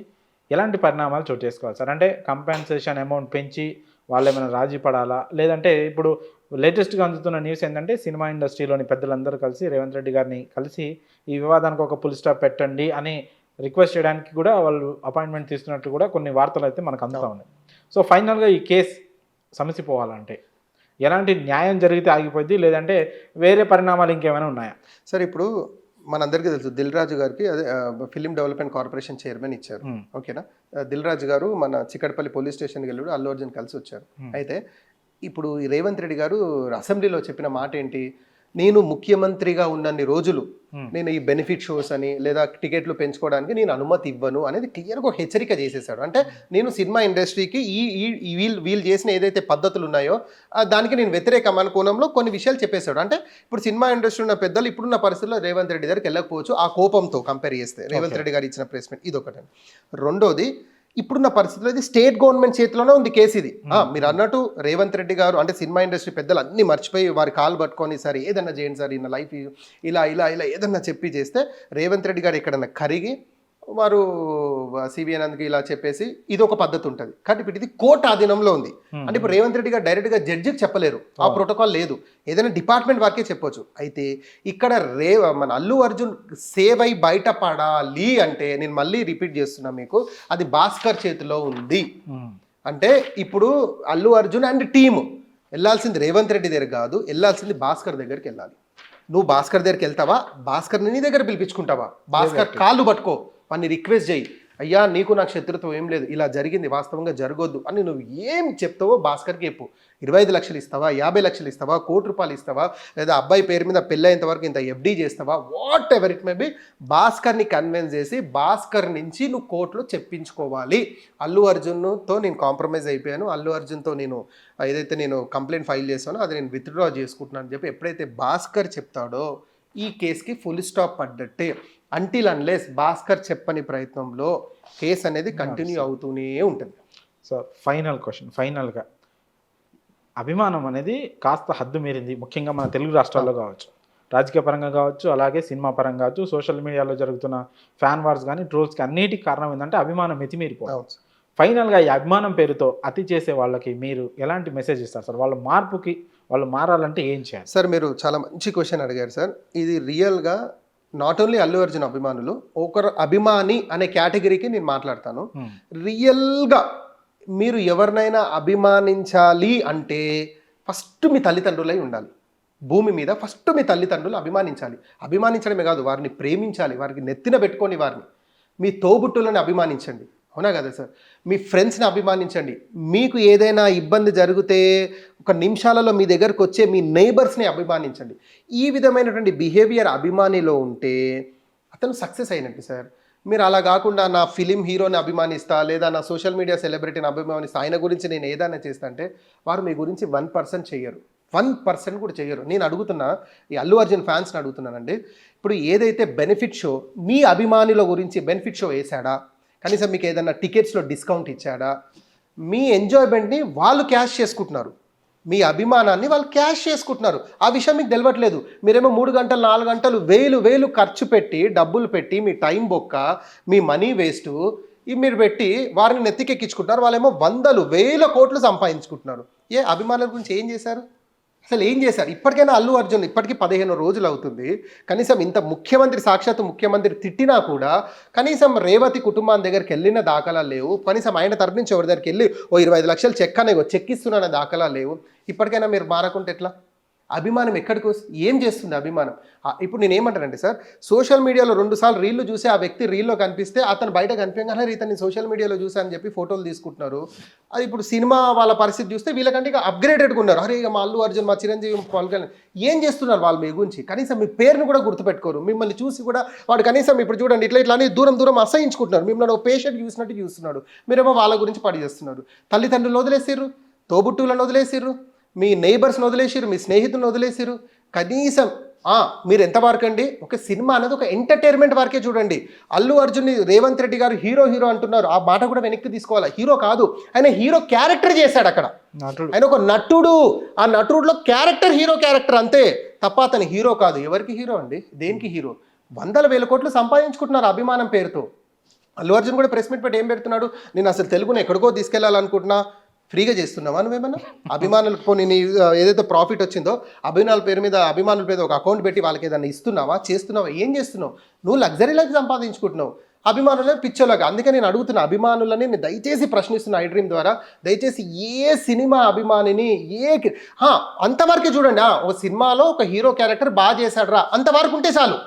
ఎలాంటి పరిణామాలు చోటు చేసుకోవాలి సార్? అంటే కంపెన్సేషన్ అమౌంట్ పెంచి వాళ్ళు ఏమైనా రాజీ పడాలా, లేదంటే ఇప్పుడు లేటెస్ట్గా అందుతున్న న్యూస్ ఏంటంటే సినిమా ఇండస్ట్రీలోని పెద్దలందరూ కలిసి రేవంత్ రెడ్డి గారిని కలిసి ఈ వివాదానికి ఒక పుల్ స్టాప్ పెట్టండి అని రిక్వెస్ట్ చేయడానికి కూడా వాళ్ళు అపాయింట్మెంట్ తీసుకున్నట్టు కూడా కొన్ని వార్తలు అయితే మనకు అందుతూ ఉన్నాయి. సో ఫైనల్గా ఈ కేసు సమసిపోవాలంటే ఎలాంటి న్యాయం జరిగితే ఆగిపోద్ది, లేదంటే వేరే పరిణామాలు ఇంకేమైనా ఉన్నాయా? సార్ ఇప్పుడు మనందరికీ తెలుసు దిల్ రాజు గారికి అదే ఫిలిం డెవలప్మెంట్ కార్పొరేషన్ చైర్మన్ ఇచ్చారు, ఓకేనా. దిల్ రాజు గారు మన చిక్కడపల్లి పోలీస్ స్టేషన్కి వెళ్ళి అల్లు అర్జున్ కలిసి వచ్చారు. అయితే ఇప్పుడు రేవంత్ రెడ్డి గారు అసెంబ్లీలో చెప్పిన మాట ఏంటి, నేను ముఖ్యమంత్రిగా ఉన్నన్ని రోజులు Hmm. నేను ఈ బెనిఫిట్ షోస్ అని లేదా టికెట్లు పెంచుకోవడానికి నేను అనుమతి ఇవ్వను అనేది క్లియర్గా ఒక హెచ్చరిక చేసేసాడు. అంటే నేను సినిమా ఇండస్ట్రీకి వీళ్ళు చేసిన ఏదైతే పద్ధతులు ఉన్నాయో దానికి నేను వ్యతిరేకం అనే కోణంలో కొన్ని విషయాలు చెప్పేశాడు. అంటే ఇప్పుడు సినిమా ఇండస్ట్రీ ఉన్న పెద్దలు ఇప్పుడున్న పరిస్థితుల్లో రేవంత్ రెడ్డి దగ్గరికి వెళ్ళకపోవచ్చు ఆ కోపంతో కంపేర్ చేస్తే. రేవంత్ రెడ్డి గారు ఇచ్చిన ప్రెస్ మీట్ ఇదొకటి. రెండోది, ఇప్పుడున్న పరిస్థితుల్లో ఇది స్టేట్ గవర్నమెంట్ చేతిలోనే ఉంది కేసు ఇది. మీరు అన్నట్టు రేవంత్ రెడ్డి గారు అంటే సినిమా ఇండస్ట్రీ పెద్దలు అన్ని మర్చిపోయి వారి కాలు పట్టుకొని సార్ ఏదన్నా చేయండి సార్ ఇన్న లైఫ్ ఇలా ఇలా ఇలా ఏదన్నా చెప్పి చేస్తే రేవంత్ రెడ్డి గారు ఎక్కడన్నా కరిగి వారు సిబిఐ నందుకు ఇలా చెప్పేసి ఇది ఒక పద్ధతి ఉంటుంది. కానీ ఇప్పుడు ఇది కోర్టు ఆధీనంలో ఉంది. అంటే ఇప్పుడు రేవంత్ రెడ్డి గారు డైరెక్ట్గా జడ్జికి చెప్పలేరు, ఆ ప్రోటోకాల్ లేదు, ఏదైనా డిపార్ట్మెంట్ వరకే చెప్పొచ్చు. అయితే ఇక్కడ మన అల్లు అర్జున్ సేవ్ అయి బయటపడాలి అంటే నేను మళ్ళీ రిపీట్ చేస్తున్నా మీకు, అది భాస్కర్ చేతిలో ఉంది. అంటే ఇప్పుడు అల్లు అర్జున్ అండ్ టీము వెళ్ళాల్సింది రేవంత్ రెడ్డి దగ్గర కాదు, వెళ్ళాల్సింది భాస్కర్ దగ్గరికి వెళ్ళాలి. నువ్వు భాస్కర్ దగ్గరికి వెళ్తావా, భాస్కర్ని నీ దగ్గర పిలిపించుకుంటావా, భాస్కర్ కాళ్ళు పట్టుకో, వాడిని రిక్వెస్ట్ చేయి, అయ్యా నీకు నాకు శత్రుత్వం ఏం లేదు, ఇలా జరిగింది వాస్తవంగా జరగొద్దు అని నువ్వు ఏం చెప్తావో భాస్కర్కి చెప్పు. 25 లక్షలు ఇస్తావా, 50 లక్షలు ఇస్తావా, ₹1,00,00,000 ఇస్తావా, లేదా అబ్బాయి పేరు మీద పెళ్ళైనంత వరకు ఇంత FD చేస్తావా, whatever it may be, భాస్కర్ని కన్విన్స్ చేసి భాస్కర్ నుంచి నువ్వు కోర్టులో చెప్పించుకోవాలి. అల్లు అర్జున్తో నేను కాంప్రమైజ్ అయిపోయాను, అల్లు అర్జున్తో నేను ఏదైతే నేను కంప్లైంట్ ఫైల్ చేశానో అది నేను విత్డ్రా చేసుకుంటున్నాను అని చెప్పి ఎప్పుడైతే భాస్కర్ చెప్తాడో ఈ కేసుకి ఫుల్ స్టాప్ పడ్డట్టే. అంటిల్ అన్లెస్ భాస్కర్ చెప్పని ప్రయత్నంలో కేసు అనేది కంటిన్యూ అవుతూనే ఉంటుంది. సో ఫైనల్ క్వశ్చన్, ఫైనల్గా అభిమానం అనేది కాస్త హద్దు మీరింది, ముఖ్యంగా మన తెలుగు రాష్ట్రాల్లో కావచ్చు, రాజకీయ పరంగా కావచ్చు, అలాగే సినిమా పరంగా కావచ్చు, సోషల్ మీడియాలో జరుగుతున్న ఫ్యాన్ వార్స్ కానీ ట్రోల్స్కి అన్నిటికీ కారణం ఏంటంటే అభిమానం మితిమీరిపోవచ్చు. ఫైనల్గా ఈ అభిమానం పేరుతో అతి చేసే వాళ్ళకి మీరు ఎలాంటి మెసేజ్ ఇస్తారు సార్? వాళ్ళ మార్పుకి వాళ్ళు మారాలంటే ఏం చేయాలి సార్? మీరు చాలా మంచి క్వశ్చన్ అడిగారు సార్. ఇది రియల్గా నాట్ ఓన్లీ అల్లు అర్జున్ అభిమానులు, ఒకరు అభిమాని అనే కేటగిరీకి నేను మాట్లాడతాను. రియల్గా మీరు ఎవరినైనా అభిమానించాలి అంటే ఫస్ట్ మీ తల్లిదండ్రులై ఉండాలి. భూమి మీద ఫస్ట్ మీ తల్లిదండ్రులు అభిమానించాలి. అభిమానించడమే కాదు, వారిని ప్రేమించాలి, వారికి నెత్తిన పెట్టుకొని వారిని. మీ తోబుట్టులను అభిమానించండి, అవునా కదా సార్? మీ ఫ్రెండ్స్ని అభిమానించండి. మీకు ఏదైనా ఇబ్బంది జరిగితే ఒక నిమిషాలలో మీ దగ్గరకు వచ్చే మీ నైబర్స్ని అభిమానించండి. ఈ విధమైనటువంటి బిహేవియర్ అభిమానిలో ఉంటే అతను సక్సెస్ అయినట్టు సార్. మీరు అలా కాకుండా నా ఫిలిం హీరోని అభిమానిస్తా లేదా నా సోషల్ మీడియా సెలబ్రిటీని అభిమానిస్తా, ఆయన గురించి నేను ఏదైనా చేస్తా అంటే వారు మీ గురించి 1% చెయ్యరు, 1% కూడా చెయ్యరు. నేను అడుగుతున్నా, ఈ అల్లు అర్జున్ ఫ్యాన్స్ని అడుగుతున్నానండి, ఇప్పుడు ఏదైతే బెనిఫిట్ షో మీ అభిమానుల గురించి బెనిఫిట్ షో వేసాడా, కనీసం మీకు ఏదైనా టికెట్స్లో డిస్కౌంట్ ఇచ్చాడా, మీ ఎంజాయ్మెంట్ని వాళ్ళు క్యాష్ చేసుకుంటున్నారు, మీ అభిమానాన్ని వాళ్ళు క్యాష్ చేసుకుంటున్నారు. ఆ విషయం మీకు తెలియట్లేదు. మీరేమో 3 గంటలు 4 గంటలు వేలు ఖర్చు పెట్టి డబ్బులు పెట్టి మీ టైం బొక్క మీ మనీ వేస్ట్ ఇవి మీరు పెట్టి వారిని నెత్తికెక్కించుకుంటున్నారు. వాళ్ళేమో 100,000 కోట్లు సంపాదించుకుంటున్నారు. అభిమానుల గురించి ఏం చేశారు? అసలు ఏం చేశారు? ఇప్పటికైనా అల్లు అర్జున్ ఇప్పటికీ 15 రోజులు అవుతుంది, కనీసం ఇంత ముఖ్యమంత్రి సాక్షాత్తు ముఖ్యమంత్రి తిట్టినా కూడా కనీసం రేవతి కుటుంబాన్ని దగ్గరికి వెళ్ళిన దాఖలాలు లేవు. కనీసం ఆయన తరపు నుంచి ఎవరి దగ్గరికి వెళ్ళి 25 లక్షలు చెక్ అనేవి చెక్కిస్తున్న దాఖలాలు లేవు. ఇప్పటికైనా మీరు మారకుంటే ఎట్లా? అభిమానం ఎక్కడికి ఏం చేస్తుంది అభిమానం? ఇప్పుడు నేను ఏమంటానంటే సార్, సోషల్ మీడియాలో 2 సార్లు రీళ్లు చూసి ఆ వ్యక్తి రీల్లో కనిపిస్తే అతను బయట కనిపించగానే ఇతన్ని సోషల్ మీడియాలో చూసానని చెప్పి ఫోటోలు తీసుకుంటున్నారు. అది ఇప్పుడు సినిమా వాళ్ళ పరిస్థితి చూస్తే వీళ్ళకంటే ఇక అప్గ్రేడెడ్గా ఉన్నారు. అరే ఇక మా అల్లు అర్జున్, మా చిరంజీవి, పవన్ కళ్యాణ్ ఏం చేస్తున్నారు వాళ్ళు మీ గురించి? కనీసం మీ పేరుని కూడా గుర్తుపెట్టుకోరు. మిమ్మల్ని చూసి కూడా వాడు కనీసం ఇప్పుడు చూడండి ఇట్లా అని దూరం అసహించుకుంటున్నారు. మిమ్మల్ని ఒక పేషెంట్ చూసినట్టు చూస్తున్నాడు, మీరేమో వాళ్ళ గురించి పడి చేస్తున్నారు. తల్లిదండ్రులు వదిలేసిర్రు, తోబుట్టువులను వదిలేసిర్రు, మీ నైబర్స్ని వదిలేసిరు, మీ స్నేహితులను వదిలేసిరు. కనీసం మీరు ఎంతవరకు అండి, ఒక సినిమా అనేది ఒక ఎంటర్టైన్మెంట్ వరకే చూడండి. అల్లు అర్జున్ రేవంత్ రెడ్డి గారు హీరో అంటున్నారు, ఆ మాట కూడా వెనక్కి తీసుకోవాలి. హీరో కాదు, ఆయన హీరో క్యారెక్టర్ చేశాడు అక్కడ. ఆయన ఒక నటుడు, ఆ నటుడులో క్యారెక్టర్ హీరో క్యారెక్టర్ అంతే తప్ప అతను హీరో కాదు. ఎవరికి హీరో అండి? దేనికి హీరో? 100,000 కోట్లు సంపాదించుకుంటున్నారు అభిమానం పేరుతో. అల్లు అర్జున్ కూడా ప్రెస్ మీట్ పెట్టి ఏం పెడుతున్నాడు, నేను అసలు తెలుగుని ఎక్కడికో తీసుకెళ్లాలనుకుంటున్నా, ఫ్రీగా చేస్తున్నావా నువ్వేమన్నా? అభిమానులకు పోనీ నీ ఏదైతే ప్రాఫిట్ వచ్చిందో అభిమానుల పేరు మీద ఒక అకౌంట్ పెట్టి వాళ్ళకి ఏదైనా ఇస్తున్నావా, చేస్తున్నావా, ఏం చేస్తున్నావు? నువ్వు లగ్జరీ లైఫ్ సంపాదించుకుంటున్నావు, అభిమానులని పిచ్చోలాగా. అందుకే నేను అడుగుతున్న అభిమానులని నేను దయచేసి ప్రశ్నిస్తున్న ఐ డ్రీమ్ ద్వారా, దయచేసి ఏ సినిమా అభిమానిని అంతవరకే చూడండి. ఒక సినిమాలో ఒక హీరో క్యారెక్టర్ బాగా చేశాడు రా, అంతవరకు ఉంటే చాలు.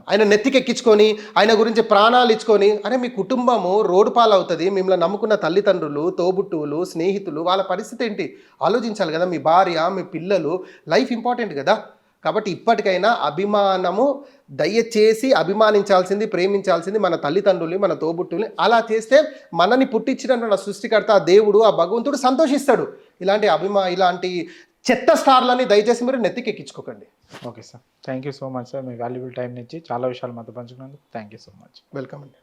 ఆయన నెత్తికెక్కించుకొని ఆయన గురించి ప్రాణాలు ఇచ్చుకొని, అరే మీ కుటుంబము రోడ్డు పాలవుతుంది, మిమ్మల్ని నమ్ముకున్న తల్లిదండ్రులు, తోబుట్టువులు, స్నేహితులు, వాళ్ళ పరిస్థితి ఏంటి ఆలోచించాలి కదా. మీ భార్య, మీ పిల్లలు లైఫ్ ఇంపార్టెంట్ కదా. కాబట్టి ఇప్పటికైనా అభిమానము దయచేసి అభిమానించాల్సింది, ప్రేమించాల్సింది మన తల్లిదండ్రుల్ని, మన తోబుట్టుల్ని. అలా చేస్తే మనని పుట్టించినటువంటి ఆ సృష్టికర్త, ఆ దేవుడు, ఆ భగవంతుడు సంతోషిస్తాడు. ఇలాంటి చెత్త స్టార్లని దయచేసి మీరు నెత్తికెక్కించుకోకండి. Okay sir, thank you so much sir. మీ వాల్యుబుల్ టైం నుంచి చాలా విషయాలు మాతో పంచుకున్నందుకు thank you so much. Welcome అండి.